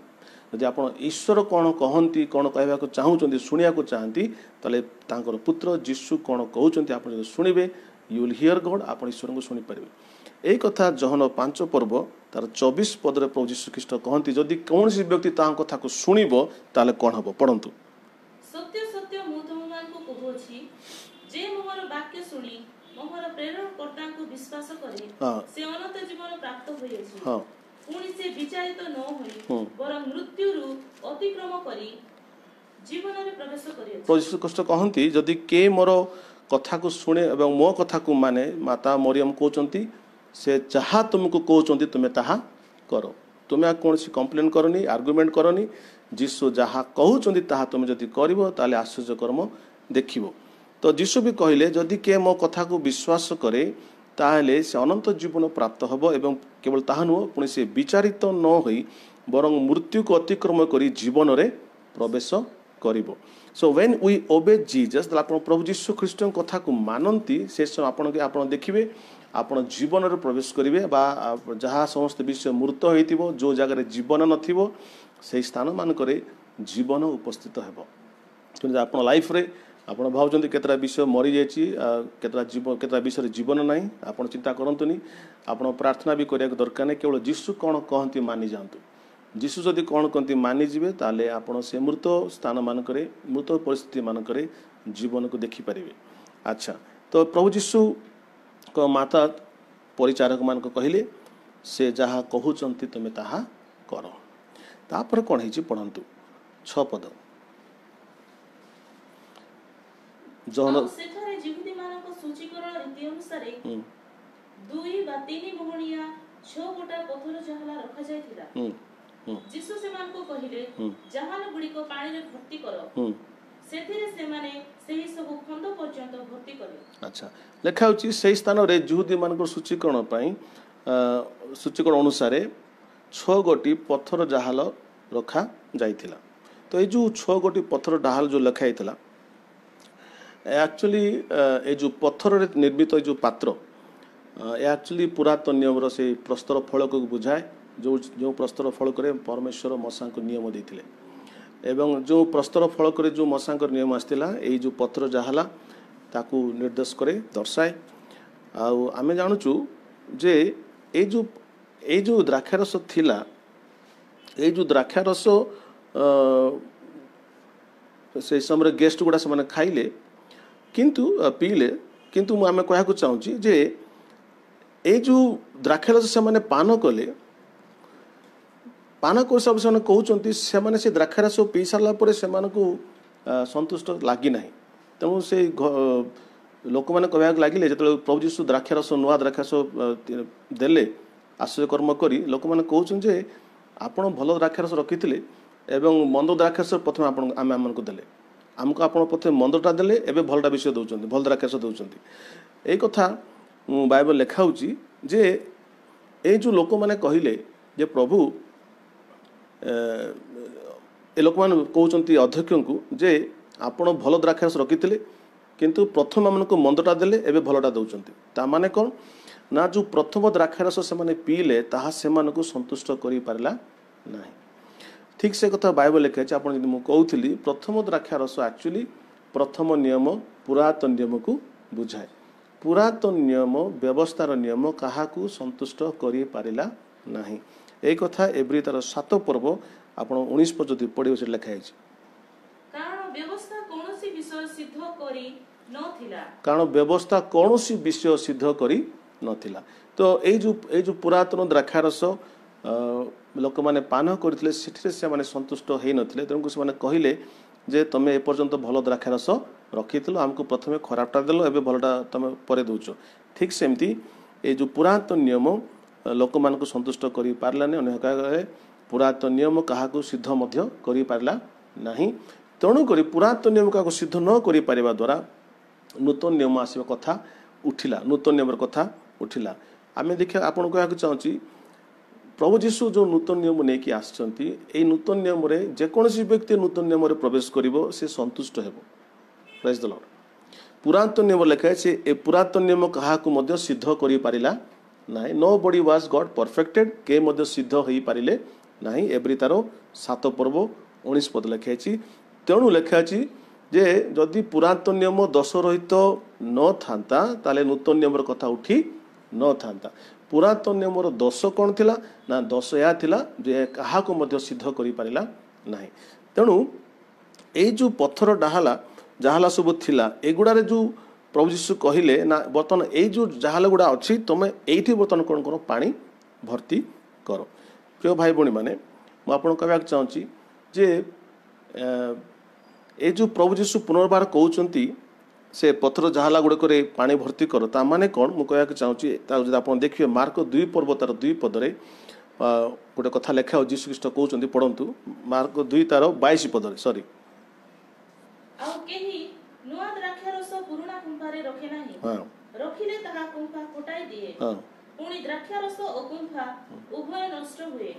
यदि आप ईश्वर कौन कहती कौन कहवा को चाहूँ शुणा को चाहती ताले तांकर पुत्र जीशु कौन कहउचंती आप शुणिबे यू विल हियर गॉड, आप ईश्वर को शुणी पारे। यही कथा जहन 5 पर्व तार 24 पदरे प्रभु यीशु ख्रीष्ट कहती जदि कौन व्यक्ति ता कथा को शुणव ताले कौन हम पढ़ंतु। सत्य सत्य मु तुमମାନଙ୍କୁ କହୁଛି ଯେ ମୋର ବାକ୍ୟ ଶୁଣି ମୋର ପ୍ରେରଣକର୍ତ୍ତାଙ୍କୁ ବିଶ୍ୱାସ କରେ ସେ ଅନନ୍ତ ଜୀବନ ପ୍ରାପ୍ତ ହୋଇଛି। ପୁଣି ସେ ବିଚାରିତ ନ ହୋଇ ବରଂ ମୃତ୍ୟୁରୁ ଅତିକ୍ରମ କରି ଜୀବନରେ ପ୍ରବେଶ କରିଅଛି। ପ୍ରଭୁ ଯୀଶୁ ଖ୍ରୀଷ୍ଟ କହନ୍ତି ଯଦି କେ ମୋର କଥାକୁ ଶୁଣେ ଏବଂ ମୋ କଥାକୁ ମାନେ ମାତା ମରିୟମ କହୁଛନ୍ତି ସେ ଯାହା ତୁମକୁ କହୁଛନ୍ତି ତୁମେ ତାହା କର। ତୁମେ କୌଣସି କମ୍ପ୍ଲେନ୍ କରନି, ଆର୍ଗୁମେଣ୍ଟ କରନି। ଯୀଶୁ ଯାହା କହୁଛନ୍ତି ତାହା ତୁମେ ଯଦି କରିବ ତାହେଲେ ଆଶ୍ଚର୍ଯ୍ୟକର୍ମ ଦେଖିବ। ତ ଯୀଶୁ ବି କହିଲେ ଯଦି କିଏ ମୋ କଥାକୁ ବିଶ୍ୱାସ କରେ ତାହେଲେ ସେ ଅନନ୍ତ ଜୀବନ ପ୍ରାପ୍ତ ହେବ ଏବଂ କେବଳ ତାହା ନୁହଁ ପୁଣି ସେ ବିଚାରିତ ନ ହୋଇ ବରଂ ମୃତ୍ୟୁକୁ ଅତିକ୍ରମ କରି ଜୀବନରେ ପ୍ରବେଶ କରିବ। ସୋ ୱେନ୍ ୱି ଓବେ ଜିଜସ୍ ଆପଣ ପ୍ରଭୁ ଯୀଶୁ ଖ୍ରୀଷ୍ଟଙ୍କ କଥାକୁ ମାନନ୍ତି ସେ ଆପଣ ଦେଖିବେ ଆପଣ ଜୀବନରେ ପ୍ରବେଶ କରିବେ ବା ଯାହା ସମସ୍ତ ବିଷୟ ମୃତ ହୋଇଥିବ ଯେଉଁ ଜାଗାରେ ଜୀବନ ନଥିବ ସେହି ସ୍ଥାନ ମାନଙ୍କରେ ଜୀବନ ଉପସ୍ଥିତ ହେବ। କିନ୍ତୁ ଆପଣ ଲାଇଫରେ ଆପଣ ଭାବୁଛନ୍ତି କେତେଟା ବିଷୟ ମରିଯାଇଛି କେତେଟା ବିଷୟରେ ଜୀବନ ନାହିଁ ଆପଣ ଚିନ୍ତା କରନ୍ତୁନି। ଆପଣ ପ୍ରାର୍ଥନା ବି କରିବାକୁ ଦରକାର ନାହିଁ। କେବଳ ଯୀଶୁ କ'ଣ କହନ୍ତି ମାନି ଯାଆନ୍ତୁ। ଯୀଶୁ ଯଦି କ'ଣ କହନ୍ତି ମାନିଯିବେ ତାହେଲେ ଆପଣ ସେ ମୃତ ସ୍ଥାନ ମାନଙ୍କରେ ମୃତ ପରିସ୍ଥିତି ମାନଙ୍କରେ ଜୀବନକୁ ଦେଖିପାରିବେ। ଆଚ୍ଛା ତ ପ୍ରଭୁ ଯୀଶୁଙ୍କ ମାତା ପରିଚାରକ ମାନଙ୍କୁ କହିଲେ ସେ ଯାହା କହୁଛନ୍ତି ତୁମେ ତାହା କର। ତାପରେ କ'ଣ ହେଇଛି ପଢ଼ନ୍ତୁ 6 ପଦ। ସେଠାରେ ଯିହୁଦୀମାନଙ୍କ ସୂଚୀକରଣ ରୀତି ଅନୁସାରେ 2 ବା 3 ମୁହଣିଆ 6 ଗୋଟା ପଥର ଜାହାଲା ରଖାଯାଇଥିଲା। ଯୀଶୁ ସେମାନଙ୍କୁ କହିଲେ ଜାହାଲ ଗୁଡ଼ିକ ପାଣିରେ ଭର୍ତ୍ତି କର। ସେଥିରେ ସେମାନେ ସେହି ସବୁ ଖଣ୍ଡ ପର୍ଯ୍ୟନ୍ତ ଭର୍ତ୍ତି କଲେ। ଆଚ୍ଛା ଲେଖା ହେଉଛି ସେହି ସ୍ଥାନରେ ଯିହୁଦୀମାନଙ୍କ ସୂଚୀକରଣ ପାଇଁ ସୂଚୀକରଣ ଅନୁସାରେ 6 ଗୋଟି ପଥର ଜାହାଲ ରଖାଯାଇଥିଲା। ତ ଏଇ ଯେଉଁ 6 ଗୋଟି ପଥର ଜାହାଲ ଯେଉଁ ଲେଖା ହେଇଥିଲା एक्चुअली ये जो पत्थर निर्मित जो पात्र एक्चुअली पुरातन नियम से प्रस्तर फल को बुझाए जो जो प्रस्तर फल करे परमेश्वर मशा को नियम देते एवं जो प्रस्तर फल करे जो मशा नियम आसला ये जो पत्थर जहाला ताकू निर्देश करे दर्शाए। आमे जानूचु जे ये जो द्राक्षारस थिला ये जो द्राक्षारस से समय गेस्ट गुड़ा से खाइले किंतु पीले किंतु आम कह चाहूँगी जे ये जो द्राक्षारस से पान कले पान कर सब से कहते से द्राक्षारस पी सारा पर से संतुष्ट लगिना तेणु से लोक मैंने कहवाक लगे जो प्रभु यीशु द्राक्षारस नुआ द्राक्षारस देले आश्चर्यकर्म करी लोक मैंने कहते आपण भल द्राक्षारस रखी एवं मंद द्राक्षारस प्रथम आम को देले आमको आप प्रथम मंदटा देले एवं भलटा विषय दौरान भल द्राक्षारस दौरान यही कथा बाइबल लिखा जे ये जो लोक मैंने कहले जे प्रभु ए लोक मैंने कहते अध्यक्ष को जे आपण भल द्राक्षारस रखी किंतु प्रथम आमको मंदटा देले एवं भलटा दौरान ता माने कौन ना जो प्रथम द्राक्षारस से पीले ताहा से संतुष्ट कर पारा ना ठीक से कथा बाइबल लिखा है। आपड़ कहूली प्रथम द्राक्षारस एक्चुअली प्रथम नियम पुरातन नियम को बुझाए। पुरातन नियम व्यवस्थार नियम क्या संतुष्ट कर पारा ना यही कथा एब्री तार 7 पर्व आप 19 पद जो पढ़े से लिखाई कारण व्यवस्था कौन सी विषय सिद्ध करी नथिला। तो ये जो पुरातन द्राक्षारस लोक मैंने पान करते से संतुष्ट हो नथिले तेणुक से कहले जे तुम एपर्यंत भल द्राक्षारस रखी आमको प्रथम खराबटा देल एवं भलटा तुम पर दौच। ठीक सेमती ये जो पुरातन नियम लोक मान संतुष्ट कर पारानी अन्य पुरातन नियम क्या सिद्ध कर पारा ना तेणुक पुरातन नियम क्या सिद्ध न कर पारिबा द्वारा नूतन नियम आसवा कथा उठिला नूतन नियम कथा उठिला। आम देखिए आपको कहना चाहूँगी प्रभु जीशु जो नूतन नियम नहीं आसछंती ए नूतन नियम रे जेकोसी व्यक्ति नूतन नियम रे प्रवेश करिवो से संतुष्ट हेबो। Praise the Lord. पुरातन नियम लिखा है से ए पुरातन नियम काहाकू मध्य सिद्ध करि पारिला नाही। Nobody was God perfected के मध्य सिद्ध होई पारिले नाही। एब्री तारो 7 पर्व 19 पद लिखा है। तेणु लिखा है जे जदि पुरातन नियम दोष रहित न थांता ताले नूतन नियम कथा उठी न थांता। पुरातन नियमर दोष कौन थिला ना दोष या थिला जे काहाको मध्य सिद्ध करि पारिला नाही। तेणु एई जो पत्थर डाहाला जाहाला सब थिला एगुड़ारे जो प्रभु जीशु कहले ना बर्तमान एई जो जाहाला गुड़ा अच्छी तुम एठी बर्तमान कौन करो पानी भर्ती कर। प्रिय भाई भौणी मैंने मुझे आपको कहवाक चाहूँगी जे ए जो प्रभु जीशु पुनर्बार कहते से पत्थर जाहाला गुड़िक पानी भर्ती कर ता माने कौन मुझे कहवाक चाहूँगी आप देखिए मार्क 2 पर्व तार 2 पदरे गोटे कथा लेखा हो जीशु ख्रीष्ट कहते पढ़ंतु मार्क 2 तार 22 पदरे सॉरी ଆଉ କେହି ନୂଆ ଦ୍ରାକ୍ଷାରସ ପୁରୁଣା କୁମ୍ଭାରେ ରଖେ ନାହିଁ। ରଖିଲେ ତାହା କୁମ୍ଭା ଫୁଟାଇ ଦିଏ। ପୁଣି ଦ୍ରାକ୍ଷାରସ ଓ କୁମ୍ଭା ଉଭୟ ନଷ୍ଟ ହୁଏ।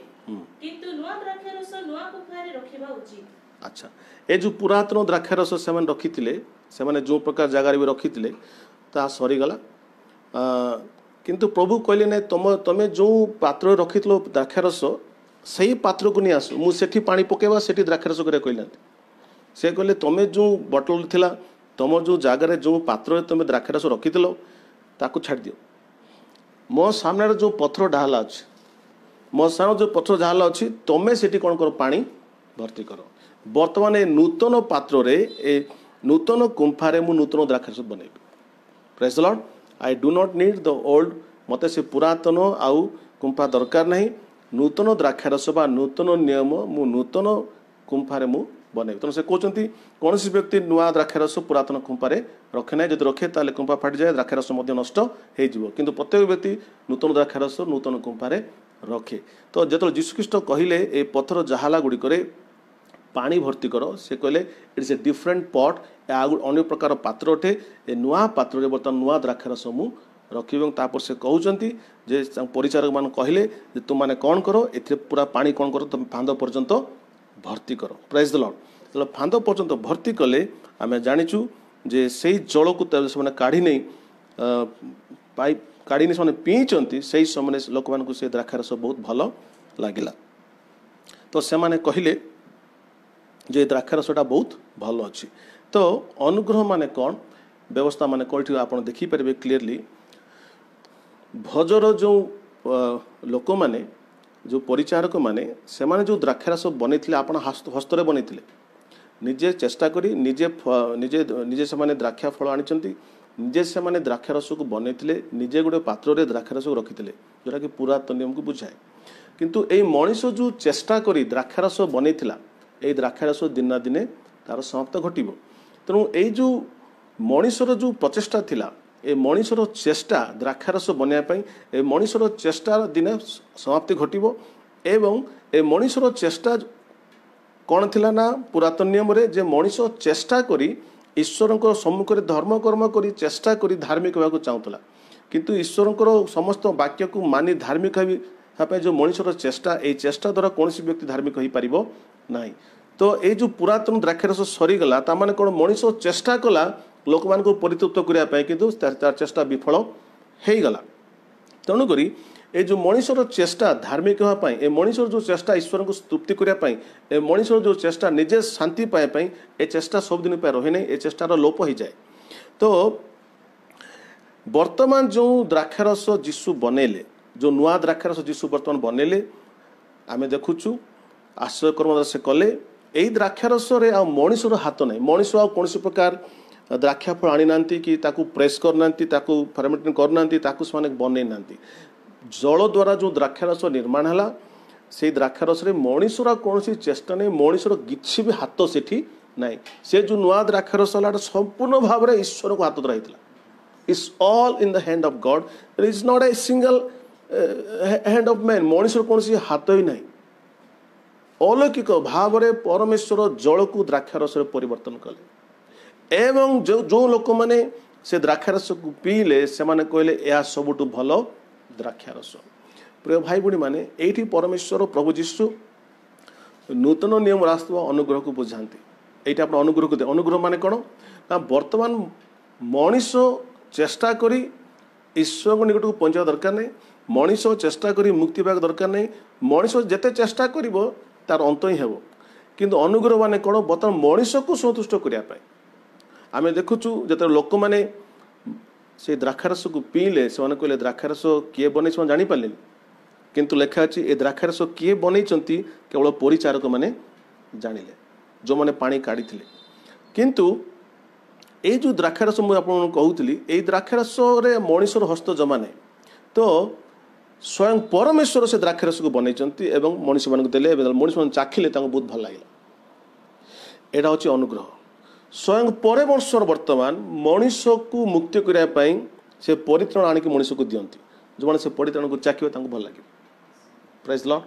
କିନ୍ତୁ ନୂଆ ଦ୍ରାକ୍ଷାରସ ନୂଆ କୁମ୍ଭାରେ ରଖିବା ଉଚିତ। अच्छा ए जो पुरातन द्राक्षारस से रखी से जो प्रकार जगार भी रखी ता सरीगला किंतु प्रभु कहले ना तुम जो पात्र रखी द्राक्षारस से पात्र को नहीं आस मुझे पानी पकेबा से द्राक्षारस कर कहना से कहले तुम जो बटल थिला तुम जो जगार जो पात्र तुम द्राक्षारस रखी ताकू छाड़ दियो मो सामने जो पत्थर ढाला अच्छे मो सामने जो पत्थर ढाला अच्छी तुम्हें से कौन कर पानी भर्ती कर। बर्तमान ए नूतन पात्र रे ए नूतन कुंफारे मु नूतन द्राक्षारस बनैबी। Praise the Lord I do not need the old मते से पुरातन आउ कुंफा दरकार नहीं नूतन द्राक्षारस बा नूतन नियम मु नूतन कुंफारे मु बनैबी। तेणु से कहते कौन व्यक्ति नुआ द्राक्षारस पुरातन कुंफारे रखे ना जब रखे ताले कुंफा फाटी जाए द्राक्षारस नष्ट हो किंतु प्रत्येक व्यक्ति नूतन द्राक्षारस नूतन कुंफारे रखे। तो जो जीशु ख्रीष्ट कहले ए पत्थर जाहाला गुड़िक पानी भर्ती कर से कहले इट्स ए डिफरेंट पॉट अन्य प्रकार पात्र अटे ए नुआ पात्र बर्तमान नुआ द्राक्षारस मु रखी तापर से कहते जे परिचारक मान कहले तुम मैंने कौन करो ए पूरा पानी कौन करो तुम फांद पर्यंत भर्ती कर। प्रेज द लॉर्ड फांद पर्यंत भर्ती कले आम जाचु जे से जल को काढ़ी नहीं पाइप काढ़ी नहीं से पीचंती से समय लोक मान से द्राक्षारस बहुत भल लगिला। तो से माने कहले जे द्राक्षारसटा बहुत भल अच्छी। तो अनुग्रह माने कौन व्यवस्था माने कौटी आप देखिपारे क्लीयरली भजर जो लोक मैंने जो परिचारक माने से माने जो द्राक्षारस बने आपण हस्तरे बने निजे चेष्टा करी निजे निजे निजे से माने द्राक्षा फल आनी निजे से माने द्राक्षारस को बने निजे गोटे पात्र रे द्राक्षारस को रखी जोटा कि पुरातन नियम को बुझाए किंतु ए मनीष जो चेष्टा करी द्राक्षारस बने ये द्राक्षारस दिन दिने तार समाप्त घटो। तेणु ये जो मनीषर जो प्रचेषा थिला ए मनीषर चेष्टा द्राक्षारस बनवाई ए मनीषर चेष्टा दिने समाप्ति घटो एवं ए मनीषर चेष्टा कौन थिला ना पुरातन नियम रे जे मनीष चेष्टा करी ईश्वर सम्मुख में धर्म कर्म करी चेष्टा करी धार्मिक होगा चाहूला किंतु ईश्वर समस्त वाक्य को मानी धार्मिक जो मनीषर चेष्टा ये चेष्टा द्वारा कौन व्यक्ति धार्मिक हो पार नहीं। तो ये जो पुरातन द्राक्षारस सरीगला ताने कौन मनीष चेष्टा कला लोक मान को परितृप्त करने किंतु तार चेष्टा विफल हो गला। तेणुक ये जो मनीषर चेष्टा धार्मिक होगापाई ए मनीषर जो चेष्टा ईश्वर को तृप्ति करने ए मनीषर जो चेष्टा निजे शांति पाइबाई ए चेष्टा सबदिन रहे नहीं ए चेष्टार लोप हो जाए। तो वर्तमान जो द्राक्षारस जीशु बनैले जो नुआ द्राक्षारस जीशु बर्तमान बनैले आम देखुचु आश्चर्य कर्म से कले यही द्राक्षारस आ मनीषर हाथ ना मनीष आ कौन प्रकार द्राक्षा फल आनी ना कि प्रेस करना फर्मेंटेशन करना से बन ना जल द्वारा जो द्राक्षारस निर्माण है से द्राक्षारस मनीषर कौन चेष्टा नहीं मनीषर किसी भी हाथ से ना से जो नुआ द्राक्षारस है संपूर्ण भाव में ईश्वर को हाथ रही it's all in the hand of God it is not a single hand of man मनीषर कौन हाथ ही नहीं अलौकिक भाव में परमेश्वर जल को द्राक्षारस परिवर्तन कले एवं जो जो लोक मैंने से द्राक्षारस को पीले से माने कहले यह सबुठ भल द्राक्षारस। प्रिय भाई भौणी मैंने ये परमेश्वर प्रभु जीशु नूतन नियम रास्ता अनुग्रह को बुझाती ये अनुग्रह को अनुग्रह माने कौन ना वर्तमान मनीष चेष्टा करी ईश्वर को निकट को पहुँचा दरकार नहीं मनीष चेष्टा करी मुक्ति पाक दरकार नहीं मनीष जिते चेष्टा करिवो तार अंत ही हेबो किंतु अनुग्रह माने कौन बर्तमान मनीष को संतुष्ट करने आम देखुचु जो लोक मैंने से द्राक्षारस को पीले से कहले द्राक्षारस किए बनै से जानी पारे किंतु लिखा अच्छी ए द्राक्षारस किए बनै केवल परिचारक मैंने जानिले जो मैंने पानी काढ़ी किंतु ये जो द्राक्षारस मुझे कहूली ये द्राक्षारस मनीषर हस्त जमा नहीं तो स्वयं परमेश्वर से द्राक्षारस को बनै मनीष मान देले मनीष मान चाखिले बहुत भल लगे यहाँ हूँ अनुग्रह स्वयं परमेश्वर वर्तमान मनीष को मुक्ति करने से परित्राण आणिक मनीष को दियंती जो मैंने से परित्राण को चाखिए भल लगे प्राइज लॉर्ड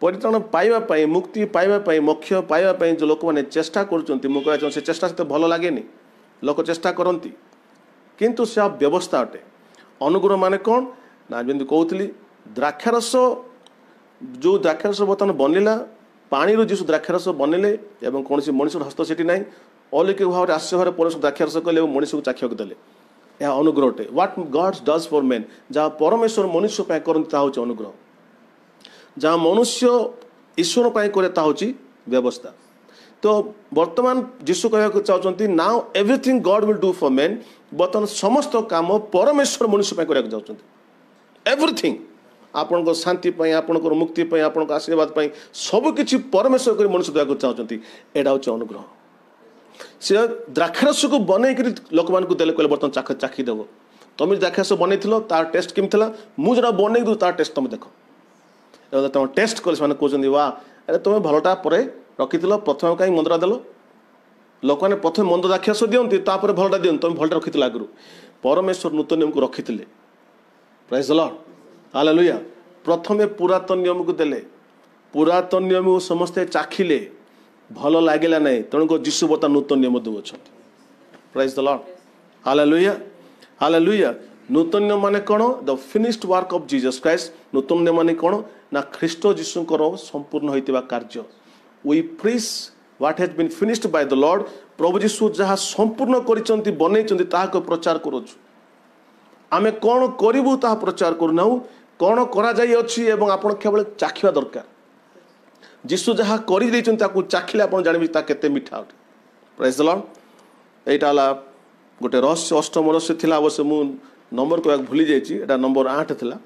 परित्राण पाइबा मुक्ति पाइबा मोक्ष पाइबा जो लोक मैंने चेष्टा कर से चेष्टा से भल लगे लोक चेष्टा करती किंतु से व्यवस्था अटे अनुग्रह माने कौन ना जमी कहती द्राक्षारस जो द्राक्षारस बर्तमान बनला पानी जीशु द्राक्षारस बनले कौन मनीष हस्त से ना अलौकिक भाव में आश्चर्य भाव परमेश्वर द्राक्षारस कले मनीष को चाखिया देले यह अनुग्रह अटे what God does for man जहाँ परमेश्वर मनुष्य करते हूँ अनुग्रह जहाँ मनुष्य ईश्वर करे व्यवस्था तो वर्तमान जीशु कहना चाहते now everything God will do for man बर्तमान समस्त काम परमेश्वर मनुष्य करने चाहते एवरीथिंग आपण शांति आपण मुक्ति आपण आशीर्वाद सबकि परमेश्वर कर मनुष्य देवा चाहते यहाँ हूँ अनुग्रह से द्राक्षारस को बनईक लोक मान देले कहले बर्तमान चाखीदेव तुम द्राक्षारस बनई तार टेस्ट केमी मुझे बनई तार टेस्ट तुम देख तुम टेस्ट कले कहते वाह अरे तुम्हें भलटा पर रखी प्रथम कहीं मंदरा देल लोक मैंने प्रथम मंद द्राक्षारस दिखती भलटा दिखती तुम भलटा रखी आगु परमेश्वर नूतन नियम को रखी प्राइज द लॉर्ड हालेलुया प्रथमे पुरातन नियम को देले पुरातन नियम को समस्ते चाखिले भल लगे ना तेणुक जीशु बता नूतन नियम देउछ praise the Lord hallelujah hallelujah नूतन नियम माने कौन the finished work of Jesus Christ नूतन नियम माने कौन ना ख्रीष्ट जीशुंकर संपूर्ण होइतिबा कार्य we preach what has been finished by the Lord प्रभु जीशु जहाँ संपूर्ण करिसंती बनैचंती ताहाको प्रचार करूछु आमे कौन करिबु ताहा प्रचार करूना कौन करा जाई अछि एवं आपण केवल चाखिबा दरकार जीशु जहाँ कर चाखिले आप जानवे केते मीठा अटे प्राइज द लॉर्ड एटा ला गोटे रहस्य अष्टम रहस्य थिला अवश्य मु नंबर को भूली जाइए एटा नंबर 8 थिला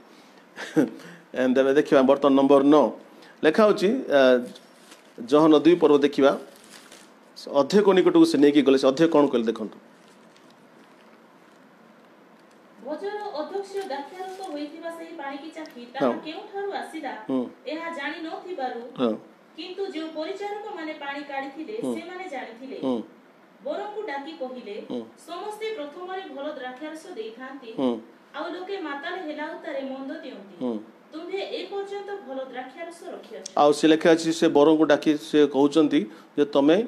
एंड देखिबा बर्तन नंबर 9 लेखा होची जहन 2 पर्व देखिबा अध्यक्ष निकट को से नेकी गले से अध्यक्ष कौन कहले देखंतु भोजर अध्यक्ष दाख्यारस होइतिबा सही पानी की चाखी ता केउ थारु आसीला एहा जानि नथिबारु किंतु जो परिचारक माने पानी काढिथिले से माने जानिथिले बरंकु डाकी कहिले समस्त प्रथमरे भल द्राक्षारस देइथांती आ लोके माताल हेला उतारे मंद दियंती तुमे ए पर्यंत भल द्राक्षारस रखिया आ से लेखा अछि से बरंकु डाकी से कहउचंती जे तमे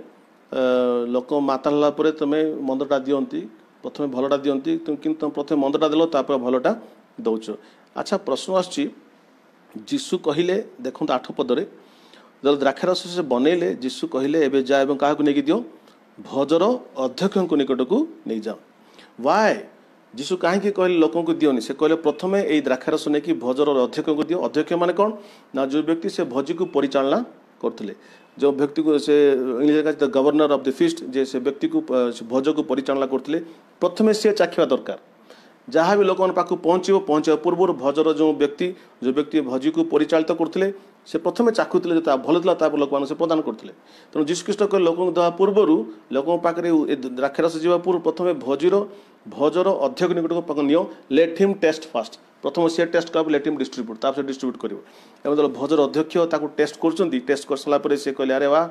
लोक माताल ला परे तमे मंदटा दियंती प्रथम भलटा दियंती किंतु तुम प्रथम मंदटा देलो तापर भलटा दउछ अच्छा प्रश्न आछि जीशु कहिले देखंत 8 पदरे जब द्राक्षारस से बनैले जीशु कहले एबे जा एवं काहाकु नेकी दियो भोजर अध्यक्ष निकट को नहीं जाओ वाय जीशु कहीं कहले लोक को दियोनी से कहले प्रथमे ए द्राक्षारस नेकी भोजर अध्यक्ष को दियो अध्यक्ष माने कौन ना जो व्यक्ति से भोजी को परिचालना करथिले जो व्यक्ति को से English the governor of the feast जे से व्यक्ति को भोज को परिचालना करथिले प्रथमे से चाखिबा दरकार जहाँ भी लोक पाखु पहुँचा पूर्व भोजर जो व्यक्ति भोजी को परिचालित करथिले से प्रथमे चाखुले जो भल था लोक मान से प्रदान करते तेणु जीशुख्रीष्ट कह लोक देवा पूर्व लोक पाखे द्राक्षारस जावा पूर्व प्रथमे भोजर अध्यक्ष निकट को नियो लेट हिम टेस्ट फास्ट प्रथम सी टेस्ट कर लेट हिम डिस्ट्रीब्यूट ताप डिस्ट्रीब्यूट कर भोजर अध्यक्ष ताको टेस्ट कर टेस्ट कर सारापर से कहले अरे वाह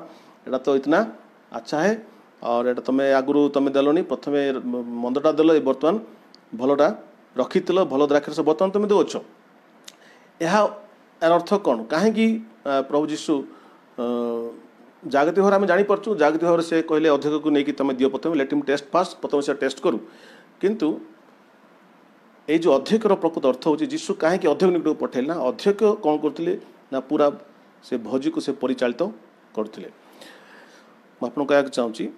एटा तो इतना अच्छा है और एटा तुम आगु तुम देलनी प्रथमे मंदटा देल बर्तमान भलटा रखी भल द्राक्षारस बर्तमान तुम देछ यह अर्थ कौन कहीं प्रभु जीशु जागतिक भाव आम जापरचु जागतिक भाव से कहले अध्यक्ष को लेकिन तुम दियो प्रथम लेट हिम टेस्ट फास्ट प्रथम से टेस्ट करूँ किंतु ये जो अध्यक्ष प्रकृत अर्थ हो जीशु कहीं अध्यक्ष निकट पठेल ना अध्यक्ष कौन करते ना पूरा से भोजी को से परिचालित करते मुझे कहना चाहूँगी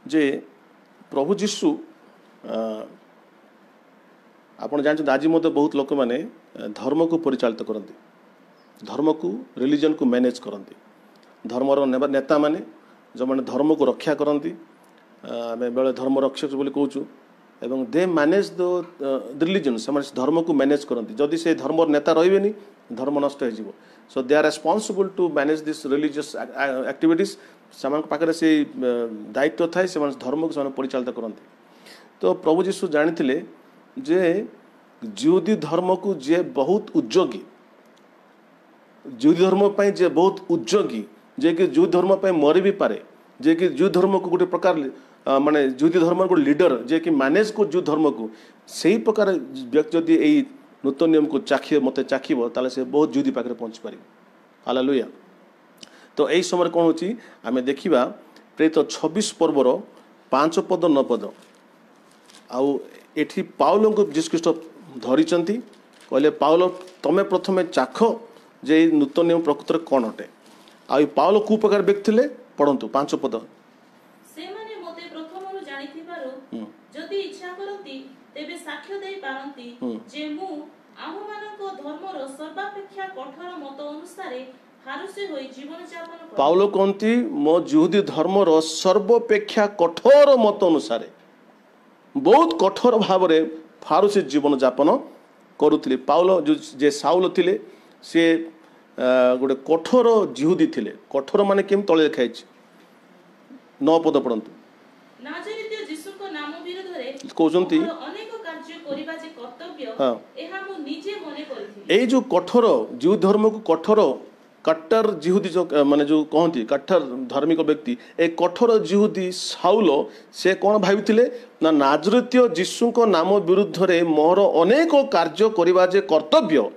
जे प्रभु जीशु आप जानते आज मत बहुत लोक मैंने धर्म को परिचालित करती धर्म को रिलीजन को मैनेज करती धर्मर नेता माने जो मैंने धर्म को रक्षा करती आम बेले धर्म रक्षक बोली कहूँ एवं दे मैनेज द रिलीजन से धर्म को मैनेज करती जदि से धर्म नेता रही धर्म नष्ट हो so they are responsible to manage this religious activities से पाखे से दायित्व थाए से धर्म को परिचालित करती तो प्रभु यीशु जानी जे जिहुदी धर्म को जे बहुत उद्योगी जिहुदी धर्म पर जे बहुत उद्योगी जे कि जिहुदी धर्म पर मरी भी पारे जे कि जिहुदी धर्म को गोटे प्रकार माने जिहुदी धर्म गोटे लीडर जे कि मैनेज को जिहुदी धर्म को सही प्रकार व्यक्ति जदि यही नूतन नियम को मत चाखिब ताले से बहुत जिहुदी पाखे पहुँची पार हालेलुया। तो यही समय कौन होची आमे देखिबा प्रेरित 26 पर्वर 5 पद 9 पद आउ एठी पाउल को जीसु ख्रीष्ट धरिचंती कहले पाउल तमे प्रथमे चाख जे नूतन नियम प्रकृतर कौन अटे आ पाउल कु प्रकार व्यक्ति थे पढ़ंतु 5 पद से माने मते प्रथमरु जानिथिबारो जदि इच्छा करंती तेबे साक्ष्य देई पारंती जे मु आममानको धर्मर सर्वापेक्षा कठोर मत अनुसार हारुसे होई जीवन यापन पाउल कहंती मो जिहुदी धर्मर सर्वापेक्षा कठोर मत अनुसार बहुत कठोर भाव में फारुसी जीवन यापन करुले पाउल जे साउल थिले से गोटे कठोर जिहुदी थिले कठोर माने केम तले लिखाई 9 पद पढ़ंतु नाजरीय यीशुको नाम विरोधरे कहउचंती अनेक कार्य करिबा जे कर्तव्य एहा मु निजे मने करथि ए जो कठोर जिहु धर्म को कठोर कट्टर जिहुदी जो माने जो कहती कट्टर धार्मिक व्यक्ति ए कठोर जिहुदी साउल से कौन भाविथिले ना नाजरीय यीशुको नाम विरुद्ध रे मोर अनेक कार्य करिबा जे कर्तव्य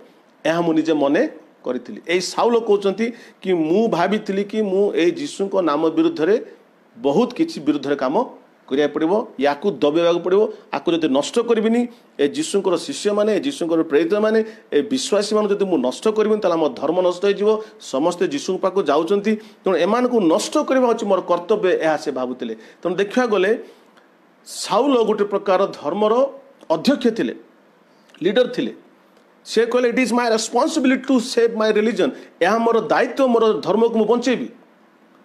एहा मु निजे मने करिथिली ए साउल कहउचंती कि मु भाविथिली कि मु ए यीशुको नाम विरुद्ध रे बहुत किछि विरुद्ध रे काम करिया पड़िबो याकू दबेबाक पड़िबो आकू जदि नष्ट करबिनी ए यीशुଙ୍କର शिष्य माने यीशुଙ୍କର प्रेरित माने ए विश्वासी मान जदि मु नष्ट करबिनी ताला मो धर्म नष्ट हो जिवो समस्त यीशु पाको जाउचंती त एमान को नष्ट करबा अछि मोर कर्तव्य एहा से भाबुतिले त देखिया गले साउल गोटे प्रकार धर्मर अध्यक्ष थिले लीडर थिले से कहले it is my responsibility to save my religion एहा मोर दायित्व मोर धर्म को मु बंचेबी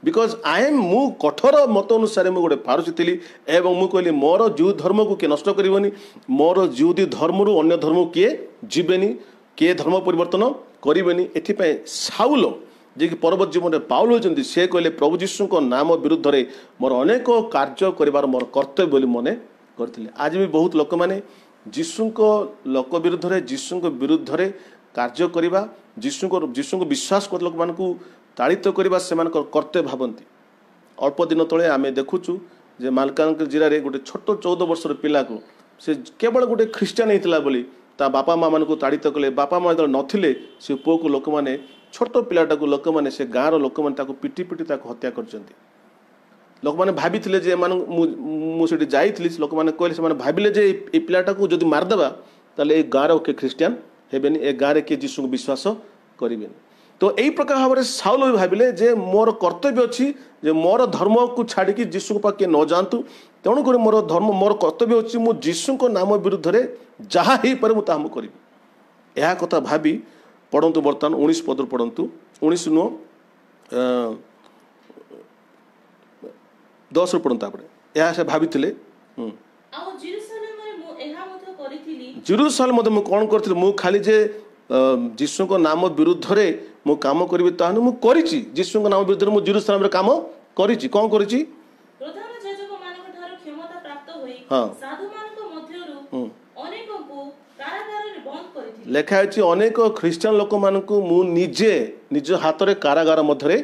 बिकज आई एम मु कठोर मत अनुसार मुझे गोटे फारुसी थी एवं मुझे कहली मोर जिहु धर्म को किए नष्ट करनी मोर जिहुदी धर्म रु अन्य धर्म किए जीवेनि किए धर्म परिवर्तन करेनि एथिपाई साउल जे कि परवर्त जीवन में पाउल होती से कहले प्रभु यीशु नाम विरुद्ध रे मोर अनेक कार्य कर मोर कर्तव्य बोली मने करथिले आज भी बहुत लोक मैंने यीशु लोक विरुद्ध रे यीशु विरुद्ध रे कार्य करवा यीशु विश्वास कर लोक मानकू ताड़ित करवा से कर्तव्य भावती अल्प दिन तले आम देखुचु जे मालकानगिरी जिले में गोटे छोट 14 वर्षर पिला को से केवल गोटे ख्रीस्टियान होता बोली ता बापा माँ मान ताड़ित कले बापा माँ जो नथिले से पुओ को लोक मैंने छोट पिलाटा को लोक मैंने से गाँव लोक मैंने पिटी पिटी हत्या कर लोक मैंने भाभी मुझे जाइली लोक मैंने कहले भाविले जे ये पिलाटा को जब मारदेवा ताले ए गाँव किए ख्रीस्टियान हेबेनि ए गाँव किए यीशु को विश्वास करें तो यही प्रकार भाव में साउल भी भाविले जे मोर कर्तव्य अच्छी जे मोर धर्म को छाड़ी यीशु पाखे न जातु तेणुक मोर धर्म मोर कर्तव्य अच्छी मु यीशु नाम विरुद्ध रे जहाँ हो पारे मुझे करी यह कथा भावी पढ़ंतु बर्तमान 19 पद पढ़ंतु 19 नुह 10 पढ़ंतु यह से भाभी जेरूसालेम मु कौन करी मु खाली जे यीशु नाम विरुद्ध रे मु काम करी ताहनु मु करिछि यीशु नाम विरुद्ध रे मु जेरूसालेम रे काम करिछि कौन करिछि प्रधान याजक मानक ठारो क्षमता प्राप्त होई साधु मानक मध्यरु अनेक को कारागार रे बंद करिथि लेखा अछि अनेक ख्रीस्टियन लोक मानकु मु निजे निज हाथ रे कारागार मध्य रे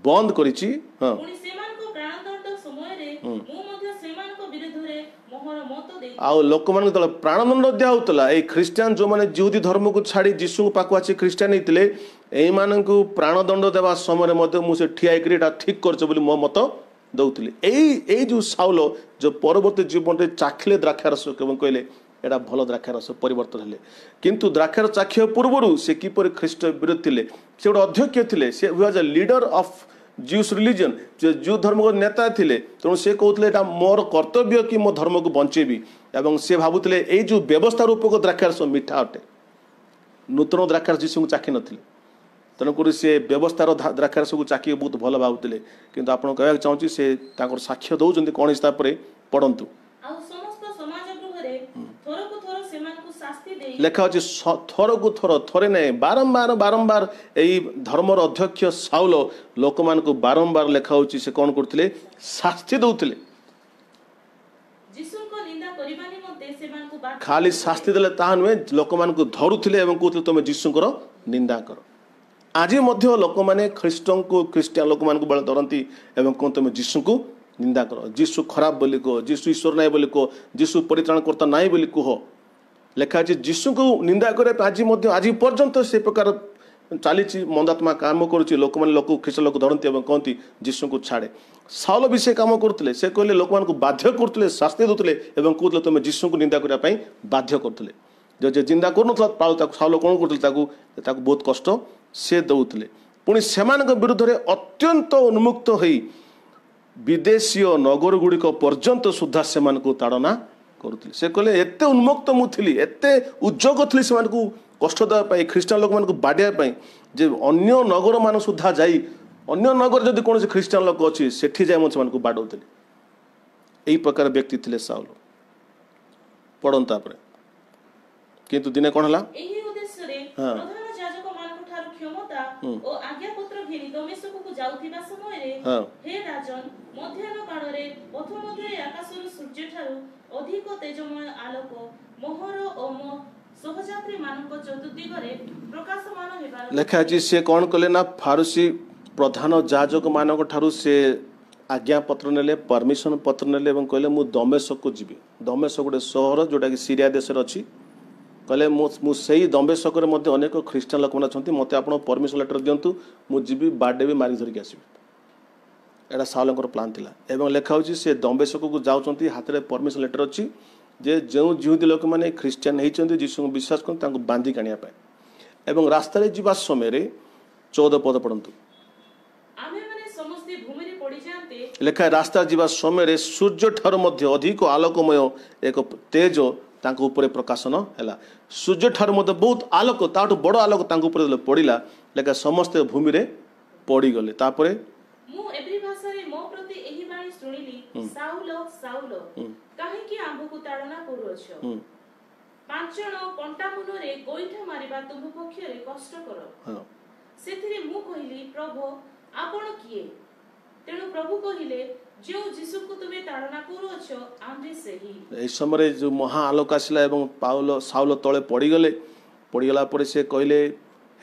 बंद करिछि पुनी सेमानको प्राणदंड समय रे मु मध्य सेमानको विरुद्ध रे मोहर मत देइ आउ लोक मान तले प्राणदंड दिया होतला ए ख्रीस्टियन जो माने जिहुदी धर्म को छाड़ी यीशु पाखु आछि ख्रीस्टियन हेतिले एई मानकु प्राणदंड देवा समय मध्य मु से ठिया करिटा ठीक करछ बोली मो मत दउतली एई जो साउल जो परवर्ती जीवन रे चाखले द्राक्षारस केवं कहले एटा भल द्राक्षारस परिवर्तन हेले किंतु द्राक्षार चाखिया पूर्वरु से किपर ख्रीस्ट विरोध थिले से गोटे अध्यक्ष थिले से was a leader of juice religion जो जू धर्म को नेता थिले तेणु से कहते एटा मोर कर्तव्य कि मो धर्म को बंचेबी एवं से भावुले ये जो व्यवस्था रूपक द्राक्षारस मिठा अटे नूतन द्राक्षारस यीशु को चाखी नथिले तेणुक से व्यवस्थार द्राक्षारस को चाखी बहुत भल भावुले किंतु आपन कहना चाहूँगी से साक्ष्य दौरान कौन हिसाब से पढ़ंतु समस्त समाज थोरकु थोर सेमानकु शास्ति देई ଲେଖା ଅଛି ଥରକୁ ଥର ଥରେ ନାହିଁ ବାରମ୍ବାର ବାରମ୍ବାର ଏଇ ଧର୍ମର ଅଧ୍ୟକ୍ଷ ସାଉଲ ଲୋକମାନଙ୍କୁ ବାରମ୍ବାର ଲେଖା ହେଉଛି ସେ କ'ଣ କରୁଥିଲେ ଶାସ୍ତି ଦେଉଥିଲେ ଯିଶୁଙ୍କ ନିନ୍ଦା କରିବା ନିମନ୍ତେ ସେମାନଙ୍କୁ ବାଧ୍ୟ ଖାଲି ଶାସ୍ତି ଦେଲେ ତାହା ନୁହେଁ ଲୋକମାନଙ୍କୁ ଧରୁଥିଲେ ଏବଂ କହୁଥିଲେ ତୁମେ ଯୀଶୁଙ୍କର ନିନ୍ଦା କର ଆଜି ମଧ୍ୟ ଲୋକମାନେ ଖ୍ରୀଷ୍ଟିଆନ ଲୋକମାନଙ୍କୁ ବେଳେ ଧରନ୍ତି ଏବଂ କୁହନ୍ତି ତୁମେ ଯୀଶୁଙ୍କୁ ନିନ୍ଦା କର ଯୀଶୁ ଖରାପ ବୋଲି କୁହ ଯୀଶୁ ଈଶ୍ୱର ନାହିଁ ବୋଲି କୁହ ଯୀଶୁ ପରିତ୍ରାଣକର୍ତ୍ତା ନାହିଁ ବୋଲି କୁହ ଲେଖା ଅଛି ଯୀଶୁଙ୍କୁ ନିନ୍ଦା କରିବା ପାଇଁ ଆଜି ପର୍ଯ୍ୟନ୍ତ ସେ ପ୍ରକାର ଚାଲିଛି ମନ୍ଦାତ୍ମା କାମ କରୁଛି ଲୋକମାନେ ଖ୍ରୀଷ୍ଟ ଲୋକ ଧରନ୍ତି ଏବଂ କହନ୍ତି ଯୀଶୁଙ୍କୁ ଛାଡ଼େ ସାଉଲ ବି ସେ କାମ କରୁଥିଲେ ସେ କହିଲେ ଲୋକମାନଙ୍କୁ ବାଧ୍ୟ କରୁଥିଲେ ଶାସ୍ତି ଦେଉଥିଲେ ଏବଂ କହୁଥିଲେ ତୁମେ ଯୀଶୁଙ୍କୁ ନିନ୍ଦା କରିବା ପାଇଁ ବାଧ୍ୟ କରୁଥିଲେ ଯେ ନିନ୍ଦା କରୁନଥିଲା ତାକୁ ସାଉଲ କ'ଣ କରୁଥିଲେ ତାକୁ ବହୁତ କଷ୍ଟ ସେ ଦେଉଥିଲେ ପୁଣି ସେମାନଙ୍କ ବିରୁଦ୍ଧରେ ଅତ୍ୟନ୍ତ ଉନ୍ମୁକ୍ତ ହୋଇ ବିଦେଶୀୟ ନଗର ଗୁଡ଼ିକ ପର୍ଯ୍ୟନ୍ତ ସୁଦ୍ଧା ସେମାନଙ୍କୁ ତାଡ଼ନା କରୁଥିଲେ ସେ କହିଲେ ଏତେ ଉନ୍ମୁକ୍ତ ମୁଁ ଥିଲି ଏତେ ଉଦ୍ଯୋଗ ଥିଲି ସେମାନଙ୍କୁ କଷ୍ଟ ଦେବା ପାଇଁ ଖ୍ରୀଷ୍ଟିଆନ ଲୋକମାନଙ୍କୁ ବାଡ଼ିବା ପାଇଁ ଯେ ଅନ୍ୟ ନଗରମାନ ସୁଦ୍ଧା ଯାଇ ଅନ୍ୟ ନଗର ଯଦି କୌଣସି ଖ୍ରୀଷ୍ଟିଆନ ଲୋକ ଅଛି ସେଠି ଯାଇ ମୁଁ ସେମାନଙ୍କୁ ବାଡ଼ଉଥିଲି ଏହି ପ୍ରକାର ବ୍ୟକ୍ତି ଥିଲେ ସାଉଲ ପଢ଼ନ୍ତୁ ତାପରେ କିନ୍ତୁ ଦିନେ କ'ଣ ହେଲା ଏହି ଉଦ୍ଦେଶ୍ୟରେ ପ୍ରଧାନ ଯାଜକମାନଙ୍କ ଠାରୁ କ୍ଷମତା ଓ ଆଜ୍ଞାପତ୍ର ଘେନି ଦମେଶକକୁ ଯାଉଥିବା ସମୟରେ ହେ ରାଜନ ମଧ୍ୟାହ୍ନ କାଳରେ ପଥ ମଧ୍ୟରେ ଆକାଶରୁ ସୂର୍ଯ୍ୟଠାରୁ ଅଧିକ ତେଜମୟ ଆଲୋକ ମୋହର ଓ ସହଯାତ୍ରୀ ମାନଙ୍କ ଚତୁର୍ଦିଗରେ ପ୍ରକାଶମାନ ହେବାର ଲେଖା ଅଛି ସେ କ'ଣ କଲେ ନା ଫାରୁସି ପ୍ରଧାନ ଯାଜକ ମାନଙ୍କ ଠାରୁ ସେ ଆଜ୍ଞା ପତ୍ର ନେଲେ ପରମିଶନ ପତ୍ର ନେଲେ ଏବଂ କହିଲେ ମୁଁ ଦମେଶକକୁ ଯିବି ଦମେଶକ ଗୋଟେ ସହର ଯେଉଁଟାକି ସିରିଆ ଦେଶରେ ଅଛି କହିଲେ ମୁଁ ସେଇ ଦମେଶକରେ ମଧ୍ୟ ଅନେକ ଖ୍ରୀଷ୍ଟିଆନ ଲୋକମାନେ ଅଛନ୍ତି ମୋତେ ଆପଣ ପରମିଶନ ଲେଟର ଦିଅନ୍ତୁ ମୁଁ ଯିବି ବାଡ଼େବି ମାରିକି ଧରିକି ଆସିବି ଏଇଟା ସାଉଲଙ୍କର ପ୍ଲାନ୍ ଥିଲା ଏବଂ ଲେଖା ହେଉଛି ସେ ଦମେଶକକୁ ଯାଉଛନ୍ତି ହାତରେ ପରମିଶନ ଲେଟର ଅଛି ଯେ ଯେଉଁ ଜିହୁଦୀ ଲୋକମାନେ ଖ୍ରୀଷ୍ଟିଆନ ହେଇଛନ୍ତି ଯୀଶୁଙ୍କୁ ବିଶ୍ୱାସ କରନ୍ତି ତାଙ୍କୁ ବାନ୍ଧିକି ଆଣିବା ପାଇଁ ଏବଂ ରାସ୍ତାରେ ଯିବା ସମୟରେ 14 ପଦ ପଢ଼ନ୍ତୁ ଲେଖା ରାସ୍ତା ଯିବା ସମୟରେ ସୂର୍ଯ୍ୟ ଠାରୁ ମଧ୍ୟ ଅଧିକ ଆଲୋକମୟ ଏକ ତେଜ ତାଙ୍କ ଉପରେ ପ୍ରକାଶନ ହେଲା ସୂର୍ଯ୍ୟ ଠାରୁ ମଧ୍ୟ ବହୁତ ଆଲୋକ ତାଠୁ ବଡ଼ ଆଲୋକ ତାଙ୍କ ଉପରେ ପଡ଼ିଲା ଲେଖା ସମସ୍ତେ ଭୂମିରେ ପଡ଼ିଗଲେ ତାପରେ ମୁଁ ଏଭଳି ଭାଷାରେ ମୋ ପ୍ରତି ଏହି ବାଣୀ ଶୁଣିଲି ସାଉଲ ସାଉଲ କାହିଁକି ଆମ୍ଭକୁ ତାଡ଼ନା କରୁଅଛ 5 ଜଣ କଣ୍ଟା ମୁନରେ ଗୋଇଠା ମାରିବା ତୁମ ପକ୍ଷରେ କଷ୍ଟକର ସେଥିରେ ମୁଁ କହିଲି ପ୍ରଭୁ ଆପଣ କିଏ ତେଣୁ ପ୍ରଭୁ କହିଲେ ଯେଉଁ ଯୀଶୁଙ୍କୁ ତୁମେ ତାଡ଼ନା କରୁଅଛ ଆମ୍ଭେ ସେହି ଏହି ସମୟରେ ଯେଉଁ ମହା ଆଲୋକ ଆସିଲା ଏବଂ ସାଉଲ ତଳେ ପଡ଼ିଗଲା ପରେ ସେ କହିଲେ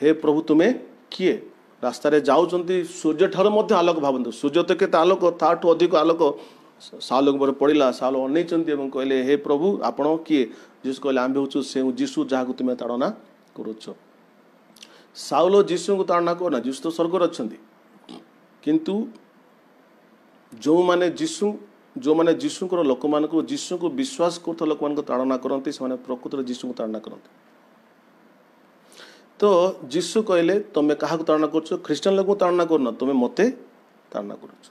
ହେ ପ୍ରଭୁ ତୁମେ କିଏ ରାସ୍ତାରେ ଯାଉଛନ୍ତି ସୂର୍ଯ୍ୟ ଠାରୁ ମଧ୍ୟ ଆଲୋକ ଭାବନ୍ତୁ ସୂର୍ଯ୍ୟ ତ କେତେ ଆଲୋକ ତାଠୁ ଅଧିକ ଆଲୋକ ସାଉଲଙ୍କ ଉପରେ ପଡ଼ିଲା ସାଉଲ ଅନେଇଛନ୍ତି ଏବଂ କହିଲେ ହେ ପ୍ରଭୁ ଆପଣ କିଏ ଯୀଶୁ କହିଲେ ଆମ୍ଭେ ହେଉଛୁ ସେ ଯୀଶୁ ଯାହାକୁ ତୁମେ ତାଡ଼ନା କରୁଛ ସାଉଲ ଯୀଶୁଙ୍କୁ ତାଡ଼ନା କରୁନା ଯୀଶୁ ତ ସ୍ୱର୍ଗରେ ଅଛନ୍ତି କିନ୍ତୁ ଯେଉଁମାନେ ଯୀଶୁଙ୍କର ଲୋକମାନଙ୍କୁ ଯୀଶୁଙ୍କୁ ବିଶ୍ୱାସ କରୁଥିବା ଲୋକମାନଙ୍କୁ ତାଡ଼ନା କରନ୍ତି ସେମାନେ ପ୍ରକୃତରେ ଯୀଶୁଙ୍କୁ ତାଡ଼ନା କରନ୍ତି ତ ଯୀଶୁ କହିଲେ ତୁମେ କାହାକୁ ତାଡ଼ନା କରୁଛ ଖ୍ରୀଷ୍ଟିଆନ ଲୋକଙ୍କୁ ତାଡ଼ନା କରୁନ ତୁମେ ମୋତେ ତାଡ଼ନା କରୁଛ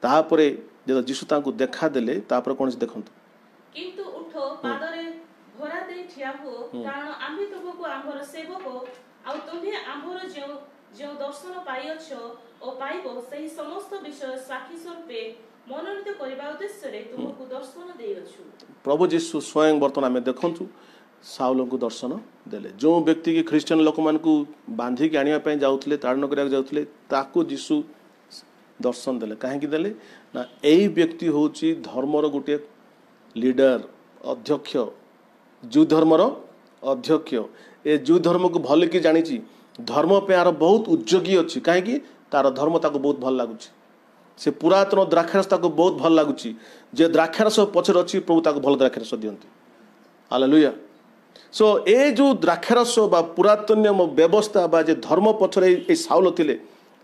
ତାପରେ ଯେତେବେଳେ ଯୀଶୁ ତାଙ୍କୁ ଦେଖାଦେଲେ ତାପରେ କ'ଣ ଦେଖନ୍ତୁ କିନ୍ତୁ ଉଠ ପାଦରେ ଭରା ଦେଇ ଠିଆ ହୁଅ କାରଣ ଆମ୍ଭେ ତୁମକୁ ଆମ୍ଭର ସେବକ ଆଉ ତୁମେ ଆମ୍ଭର ଯେଉଁ ଦର୍ଶନ ପାଇଅଛ ଓ ପାଇବ ସେହି ସମସ୍ତ ବିଷୟ ସାକ୍ଷୀ ସ୍ୱରୂପେ ମନୋନୀତ କରିବା ଉଦ୍ଦେଶ୍ୟରେ ତୁମକୁ ଦର୍ଶନ ଦେଇଅଛୁ ପ୍ରଭୁ ଯୀଶୁ ସ୍ୱୟଂ ବର୍ତ୍ତମାନ ଆମେ ଦେଖନ୍ତୁ ସାଉଲଙ୍କୁ ଦର୍ଶନ ଦେଲେ ଯେଉଁ ବ୍ୟକ୍ତି କି ଖ୍ରୀଷ୍ଟିଆନ ଲୋକମାନଙ୍କୁ ବାନ୍ଧିକି ଆଣିବା ପାଇଁ ଯାଉଥିଲେ ତାଡ଼ନା କରିବାକୁ ଯାଉଥିଲେ ତାକୁ ଯୀଶୁ ଦର୍ଶନ ଦେଲେ କାହିଁକି ଦେଲେ ନା ଏଇ ବ୍ୟକ୍ତି ହେଉଛି ଧର୍ମର ଗୋଟିଏ ଲିଡର ଅଧ୍ୟକ୍ଷ ଯେଉଁ ଧର୍ମର ଅଧ୍ୟକ୍ଷ ଏ ଯେଉଁ ଧର୍ମକୁ ଭଲକି ଜାଣିଛି ଧର୍ମ ପାଇଁ ଆର ବହୁତ ଉଦ୍ଯୋଗୀ ଅଛି କାହିଁକି ତାର ଧର୍ମ ତାକୁ ବହୁତ ଭଲ ଲାଗୁଛି ସେ ପୁରାତନ ଦ୍ରାକ୍ଷାରସ ତାକୁ ବହୁତ ଭଲ ଲାଗୁଛି ଯେ ଦ୍ରାକ୍ଷାରସ ପଛରେ ଅଛି ପ୍ରଭୁ ତାକୁ ଭଲ ଦ୍ରାକ୍ଷାରସ ଦିଅନ୍ତି ହାଲେଲୁୟା ସୋ ଏ ଯେଉଁ ଦ୍ରାକ୍ଷାରସ ବା ପୁରାତନ ବ୍ୟବସ୍ଥା ବା ଯେ ଧର୍ମ ପଛରେ ଏଇ ସାଉଲ ଥିଲେ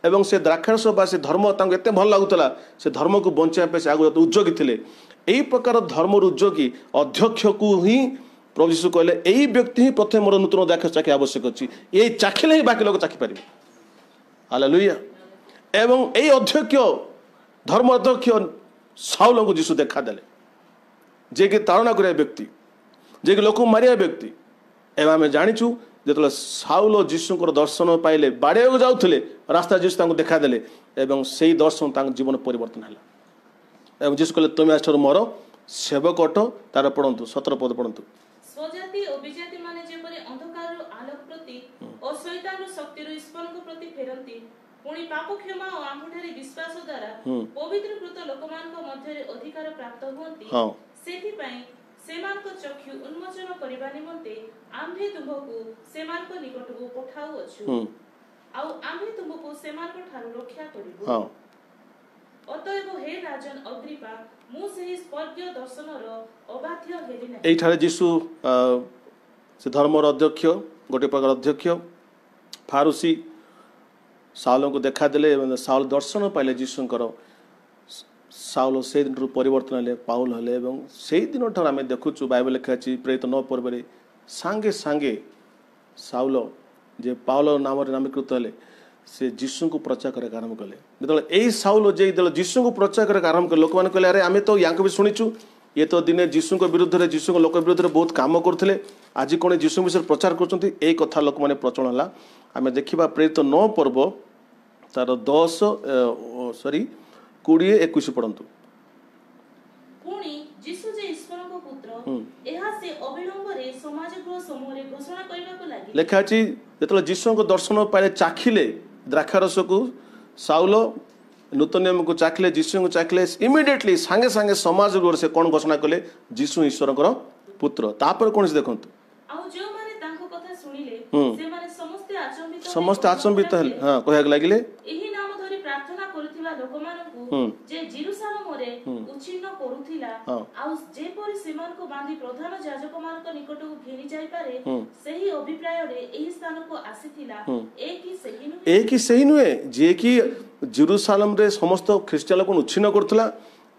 ଏବଂ ସେ ଦ୍ରାକ୍ଷାରସ ବା ସେ ଧର୍ମ ତାଙ୍କୁ ଏତେ ଭଲ ଲାଗୁଥିଲା ସେ ଧର୍ମକୁ ବଞ୍ଚାଇବା ପାଇଁ ସେ ଆଗରୁ ଉଦ୍ଯୋଗୀ ଥିଲେ ଏହି ପ୍ରକାର ଧର୍ମର ଉଦ୍ଯୋଗୀ ଅଧ୍ୟକ୍ଷକୁ ହିଁ ପ୍ରଭୁ ଯୀଶୁ କହିଲେ ଏଇ ବ୍ୟକ୍ତି ହିଁ ପ୍ରଥମେ ମୋର ନୂତନ ଦ୍ରାକ୍ଷାରସ ଚାଖିବା ଆବଶ୍ୟକ ଅଛି ଏଇ ଚାଖିଲେ ହିଁ ବାକି ଲୋକ ଚାଖିପାରିବେ ହାଲେଲୁୟା ଏବଂ ଏଇ ଅଧ୍ୟକ୍ଷ ଧର୍ମ ଅଧ୍ୟକ୍ଷ ସାଉଲଙ୍କୁ ଯୀଶୁ ଦେଖାଦେଲେ ଯିଏକି ତାଡ଼ନା କରିବା ବ୍ୟକ୍ତି ଯିଏକି ଲୋକଙ୍କୁ ମାରିବା ବ୍ୟକ୍ତି ଏବଂ ଆମେ ଜାଣିଛୁ ଯେତେବେଳେ ସାଉଲ ଯୀଶୁଙ୍କର ଦର୍ଶନ ପାଇଲେ ବାଡ଼େଇବାକୁ ଯାଉଥିଲେ ରାସ୍ତା ଯୀଶୁ ତାଙ୍କୁ ଦେଖାଦେଲେ ଏବଂ ସେଇ ଦର୍ଶନ ତାଙ୍କ ଜୀବନ ପରିବର୍ତ୍ତନ ହେଲା ଏବଂ ଯୀଶୁ କହିଲେ ତୁମେ ଆଜିଠାରୁ ମୋର सेवक अट तार पढ़ंतु 17 पद पढ़ंतु स्वजाति और विजाति माने जेपरि अंधकार आलोक प्रति और शैतान शक्ति ईश्वर प्रति फेरंती पुणी पाप क्षमा और आंगुठारे विश्वास द्वारा पवित्रकृत लोकमानक मध्यरे अधिकार प्राप्त हुअंती सेथि पई सेमानक चक्षु उन्मोचन करिबा निमंते आम्भे तुमको सेमानक निकटको पठाउ अछु आ आम्भे तुमको सेमानक ठारु रक्षा करिबो अतएव हे राजन अग्रिपा मु सेहि स्वर्गीय दर्शनर अबाध्य हेरि नै एई ठारे यीशु से धर्मर अध्यक्ष गोटे प्रकार अध्यक्ष फारूसी साउल को देखा देले साउल दर्शन पाइले यीशुंकर साउल से दिन परिवर्तन हेले पाउल हेले एवं से दिन ठार आम देखुचु बाइबल लिखा अछि प्रेरित 9 पर्व सांगे सांगे साउल जे पाउल नाम नामीकृत हेले से यीशु को प्रचार करे आरंभ कले जेतले एई साउल जे यीशु को प्रचार करे आरंभ कले लोक मान कहले अरे आमे तो यांक भी सुनिचु ये तो दिने यीशु को विरुद्ध रे यीशु को लोक विरुद्ध रे बहुत काम करथिले आज कोन यीशु विषय प्रचार करछंती एई कथा लोक माने प्रचलन हला आमे देखिबा प्रेरित 9 पर्व तार 10 20 21 पढ़ंतु पुणी यीशु जे ईश्वरक पुत्र एहा से अविलंब रे समाज गृह समूह रे घोषणा करबा को लागि लेखा अछि जेतले यीशु को दर्शन पाइले चाखिले द्राक्षारस को साउल नूतन नियम को चाखिले यीशु को चाखिले इमिडिएटली सांगे सांगे समाज गृह से कोन घोषणा कले यीशु ईश्वरकर पुत्र तापर कोन से देखंतु आ जो माने तांको कथा सुनिले से माने समस्त आचंबित हल हां कहया लागिले एही नाम धरि प्रार्थना करूथिबा लोकमानकु जे जेरूसालेम रे उचिन्न करूथिला आ जे परि सीमान को बांधी प्रधान याजक मानक निकट को घेनी जाय पारे सही अभिप्राय रे एही स्थान को आसीथिला एक ही सही नुए जे कि जेरूसालेम रे समस्त ख्रिस्टियन लोक उचिन्न करथला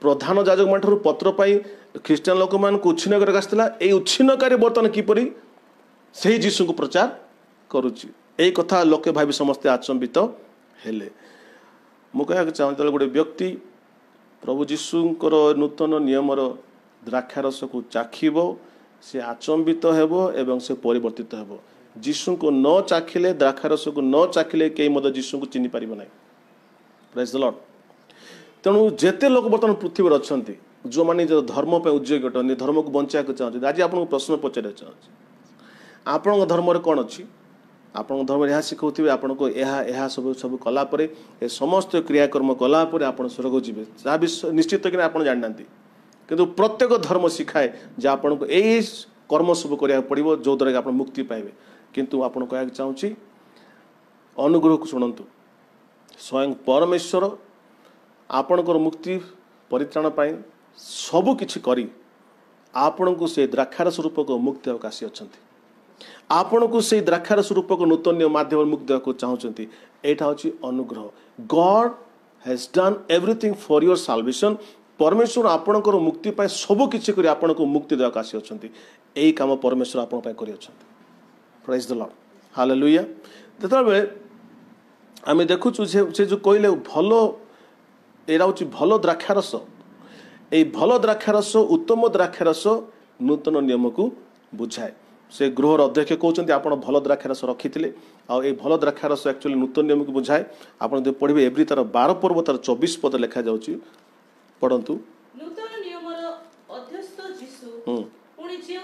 प्रधान याजक मान ठारू पत्र पाई ख्रिस्टियन लोक मान को उचिन्न कर आस्थिला ए उचिन्न कार्य बर्तन किपरि सही यीशु को प्रचार करूची ए कथा लोके भावी समस्ते आचंबित हेले मु कहया चाहूँ गोटे व्यक्ति प्रभु यीशुंकर नूतन नियमर द्राक्षारस को चाखिब से आचंबित हेबो एवं से परिवर्तित हेबो यीशु को न चाखिले द्राक्षारस को न चाखिले कई मद यीशु को चिन्ह पारिब नै प्रेज द लॉर्ड तेणु जेते लोक बर्तमान पृथ्वी रे अछंती जो माने जो धर्म पे उद्योग अटनी धर्म को बंचा को चाहते आज आपन प्रश्न पचारे चाहते आपण धर्म रे कोन अछि आपण धर्म यहाँ शिखाउथिबे आपण को यह सब सब कला परे ए समस्त क्रियाकर्म कला परे आपण स्वर्ग जीवे जा निश्चित कि आपण जाननांती किंतु प्रत्येक धर्म शिखाए जे आपण को एई कर्म सब करिया पड़िबो जो द्वारा आपण मुक्ति पाइबे किंतु आपण कहया चाहूची अनुग्रह को सुनंतु स्वयं परमेश्वर आपणकर मुक्ति परित्राण पाई सब किछि करी आपण को से द्राक्षारस रूप को मुक्ति अवकाशी अछंती आपण को से द्राक्षारस रूप को नूतन माध्यम मुक्ति देवा चाहते एटा होची अनुग्रह God has done everything for your salvation परमेश्वर आपणकर मुक्ति पाए सब किछि करी आपण को मुक्ति देवा आसी अछंती एई काम परमेश्वर आपण पाए करी अछंती प्रेज द लॉर्ड हालेलुया तेतबे आमे देखुछु से जो कहले भलो एरा होची भलो द्राक्षारस एई भलो द्राक्षारस उत्तम द्राक्षारस नूतन नियम को बुझाए से गृहर अध्यक्ष कहते आप भल द्राक्षारस रखी आ भल द्राक्षारस एक्चुअली नूतन नियम को बुझाए आप पढ़े एवरी तार 12 पर्व तार 24 पद लिखा जाउची पढ़ंतु नूतन नियमर अध्यस्त यीशु पुणी जे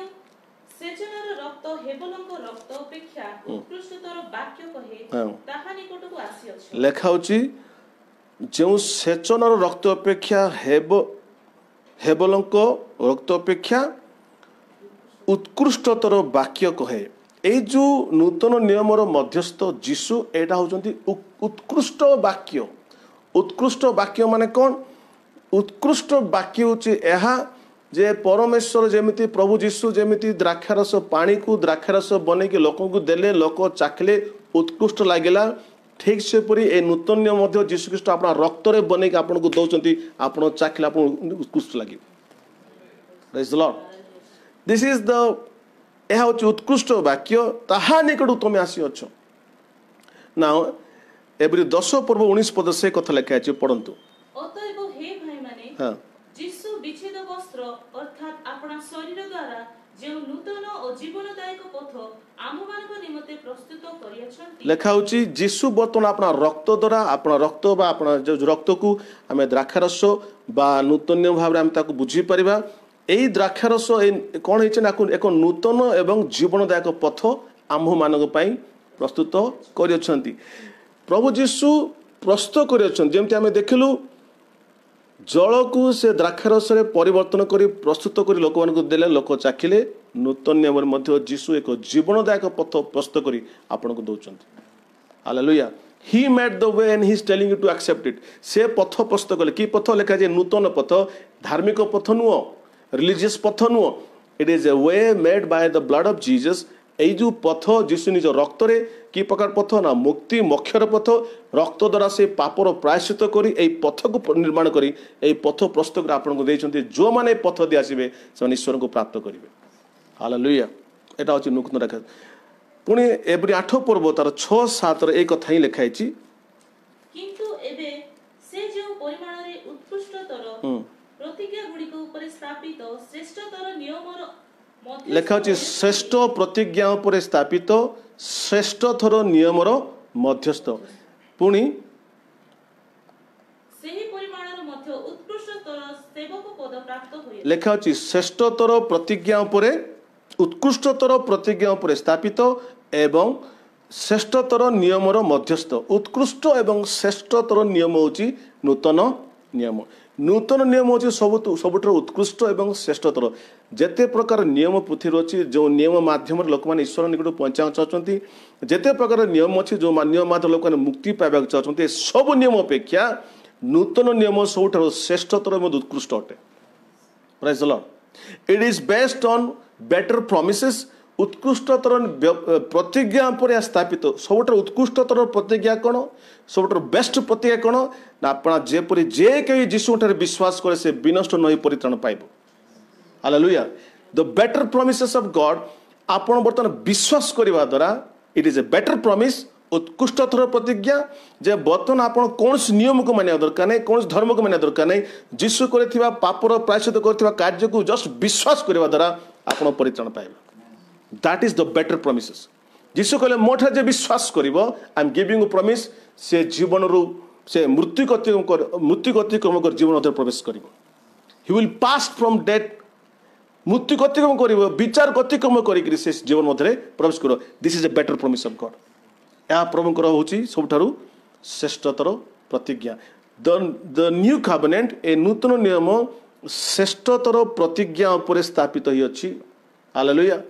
सेचनर रक्त हेबलंक रक्त अपेक्षा उत्कृष्टतर वाक्य कहे ताहा निकट को आसी अछि लिखा होची जे सेचनर रक्त अपेक्षा हेबलंक रक्त अपेक्षा उत्कृष्टतर वाक्य कहे ए जो नूतन नियमर मध्यस्थ यीशु एटा होचंती उत्कृष्ट वाक्य माने कौन उत्कृष्ट वाक्य होची एहा जे परमेश्वर जेमिति प्रभु यीशु जेमिति द्राक्षारस पानी को द्राक्षारस बने के लोक को देले लोक चाखले उत्कृष्ट लागिला ठीक से परी ए नूतन नियम मध्य यीशु ख्रीष्ट अपना रक्त रे बने के आपन को दउचंती आपन चाखले आपन उत्कृष्ट लागि praise the Lord this is the यह उत्कृष्ट वाक्य ताहा निकट तुम आसी अछ नाउ एवरी 10 पर्व 19 पद से कथा लिखा है पढ़ंतु अतएव हे भाई माने हां यीशु विच्छेद वस्त्र अर्थात अपना शरीर द्वारा जे नूतन और जीवनदायक पथ आममानक निमते प्रस्तुत करियछंती लिखा होची यीशु बर्तन अपना रक्त द्वारा अपना रक्त बा अपना जो रक्त को हमें द्राक्षारस बा नूतन भाव रे हम ताको बुझी परिबा यही द्राक्षारस कौन है एक नूतन एवं जीवनदायक पथ आम्भ मान प्रस्तुत कर प्रभु जीशु प्रस्तुत करमती आम देखिलु जल को से द्राक्षारस परिवर्तन कर प्रस्तुत कर लोक मान देले लोक चाखिले नूतन नियम जीशु एक जीवनदायक पथ प्रस्तुत कर आपन को दौरान hallelujah he made the way and he is telling you to accept it से पथ प्रस्तुत कले कि पथ लिखा जाए नूतन पथ धार्मिक पथ नुह रिलीजियस पथ नुह it is a way made by the blood of Jesus এই जो पथ जीशु निज रक्त रे कि प्रकार पथ ना मुक्ति मोक्षर पथ रक्त द्वारा से पापर प्रायश्चित करी ए पथ को निर्माण करी ए पथ प्रस्तुत कर आपन को देइछन्ती जो माने पथ दे आसीबे से ईश्वर को प्राप्त करिवे हालेलुया एटा होची नूतन रेखा पुणी एवरी 8 पर्व तार 6-7 रे एक कथा ही लिखाई छी किंतु एबे से जो परिमाण रे उत्कृष्टतर प्रतिज्ञा गुडी को ऊपर स्थापित श्रेष्ठतर नियमर लेखा श्रेष्ठ प्रतिज्ञा पर स्थापित श्रेष्ठतर नियमर मध्यस्थ पुणी लेखा श्रेष्ठतर प्रतिज्ञा पर उत्कृष्टतर प्रतिज्ञा पर स्थापित एवं श्रेष्ठतर नियमर मध्यस्थ उत्कृष्ट एवं श्रेष्ठतर नियम होची नूतन नियम नूतन नियम होची सबुठार उत्कृष्ट एवं श्रेष्ठतर जेते प्रकार नियम पृथ्वी अच्छी जो नियम माध्यम लोक मैंने ईश्वर निकट पहुँचा चाहते जेते प्रकार नियम अच्छी जो नियम माध्यम लोक मुक्ति पाइबा चाहते सब नियम अपेक्षा नूतन नियम सबुठार श्रेष्ठतर एवं उत्कृष्ट अटे praise the Lord it is based on better promises उत्कृष्टतर प्रतिज्ञा पर स्थापित सबुठार उत्कृष्टतर प्रतिज्ञा कौन सबुठार बेस्ट प्रतिज्ञा कौन ना अपना जेपरी जे कहीं जीशु विश्वास करे से विनष्ट नई परित्राण पाइब hallelujah the better promises of God आपण बर्तमान विश्वास करने द्वारा it is a better promise उत्कृष्टतर प्रतिज्ञा जे बर्तमान आपण कौन नियम को मानिया दरकार नहीं कौन धर्म को मानिया दरकार नहीं जीशु कर पापर प्रायश्चित कर कार्य को जस्ट विश्वास करने द्वारा आपण परित्राण पाइब that is the better promises Jishu कहले मोठा जे विश्वास करिवो I am giving you promise से जीवन रु से मृत्यु अतिक्रम कर जीवन अधर प्रवेश करिवो he will pass from death मृत्यु अतिक्रम करिवो विचार अतिक्रम करिकरी से जीवन मध्य प्रवेश करो this is a better promise of God या प्रभुंकर होची सबठारु श्रेष्ठतर प्रतिज्ञा द न्यू कवेनेंट ए नूतन नियम श्रेष्ठतर प्रतिज्ञा उपर स्थापित ही अछि hallelujah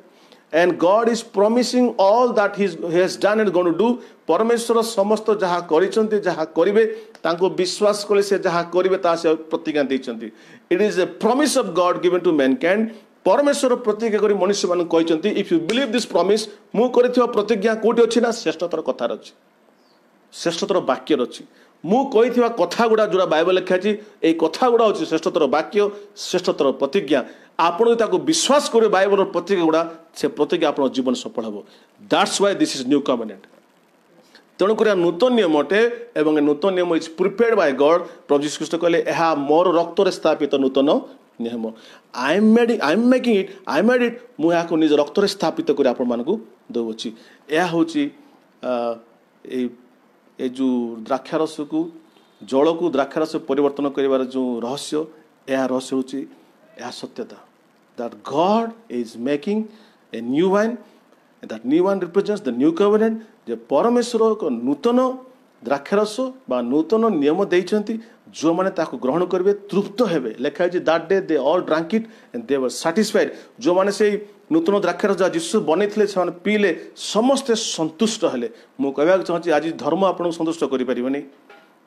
and God is promising all that he has done and going to do परमेश्वर समस्त जहाँ करिसंती जहाँ करिवे तांको विश्वास कले से जहाँ करिवे ता से प्रतिज्ञा दैछंती it is a promise of God given to mankind परमेश्वर प्रतिज्ञा करी मनुष्य मान कहिसंती if you believe this promise मु करिथिबा प्रतिज्ञा कोठी अछि ना श्रेष्ठतर कथार अछि श्रेष्ठतर वाक्यर अछि मु कहिथिबा कथा गुडा जोरा बाइबल लिखा अछि ए कथा गुडा अछि श्रेष्ठतर वाक्य श्रेष्ठतर प्रतिज्ञा आपण ताको विश्वास करे बाइबल प्रतिज्ञा गुडा से प्रतिज्ञा आपण जीवन सफल हो that's why this is new covenant तेणुक नूतन नियम अटे एवं नूतन नियम इज प्रिपेयर्ड बाय गॉड प्रभु यीशु ख्रीष्ट कहले एहा मोर रक्त रे स्थापित नूतन नियम आई एम मेड इट मु याको निज रक्त रे स्थापित कर आपण मानकु दउछि एहा होछि ए जो द्राक्षारस को जल को द्राक्षारस परिवर्तन करिवार जो रहस्य एहा रहस्य होछि एहा सत्यता that God is making a new wine and that new wine represents the new covenant जे परमेश्वर को नूतन द्राक्षारस बा नूतन नियम देइछंती जो माने ताको ग्रहण करबे तृप्त हेबे लेखा है that day they all drank it and they were satisfied जो माने से नूतन द्राक्षारस जा यीशु बनेथिले से माने पीले समस्त संतुष्ट हेले मु कहबा चाहछि आज धर्म आपन संतुष्ट करि परिबनी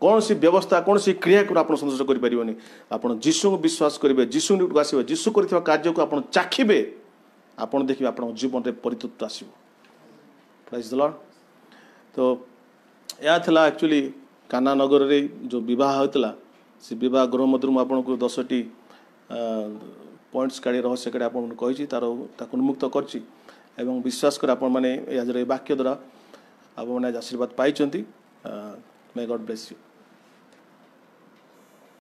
कौन सी व्यवस्था कौन सी क्रिया को आप संतुष्ट करें आप जीशु को विश्वास करेंगे जीशु निकट आसवे जीशु कर कार्य को आप चाखिबे आप देखिए आप जीवन में परितृप्त आसो प्राइज द लॉर्ड तो यह था एक्चुअली काना नगर रे जो विवाह होता से विवाह गृह मध्य आपको 10टी पॉइंट्स काढ़ी रहस्य काढ़ी आपको तार उन्मुक्त कर विश्वास कर आप वाक्य द्वारा आप आशीर्वाद पाई मे गॉड ब्लेस यू।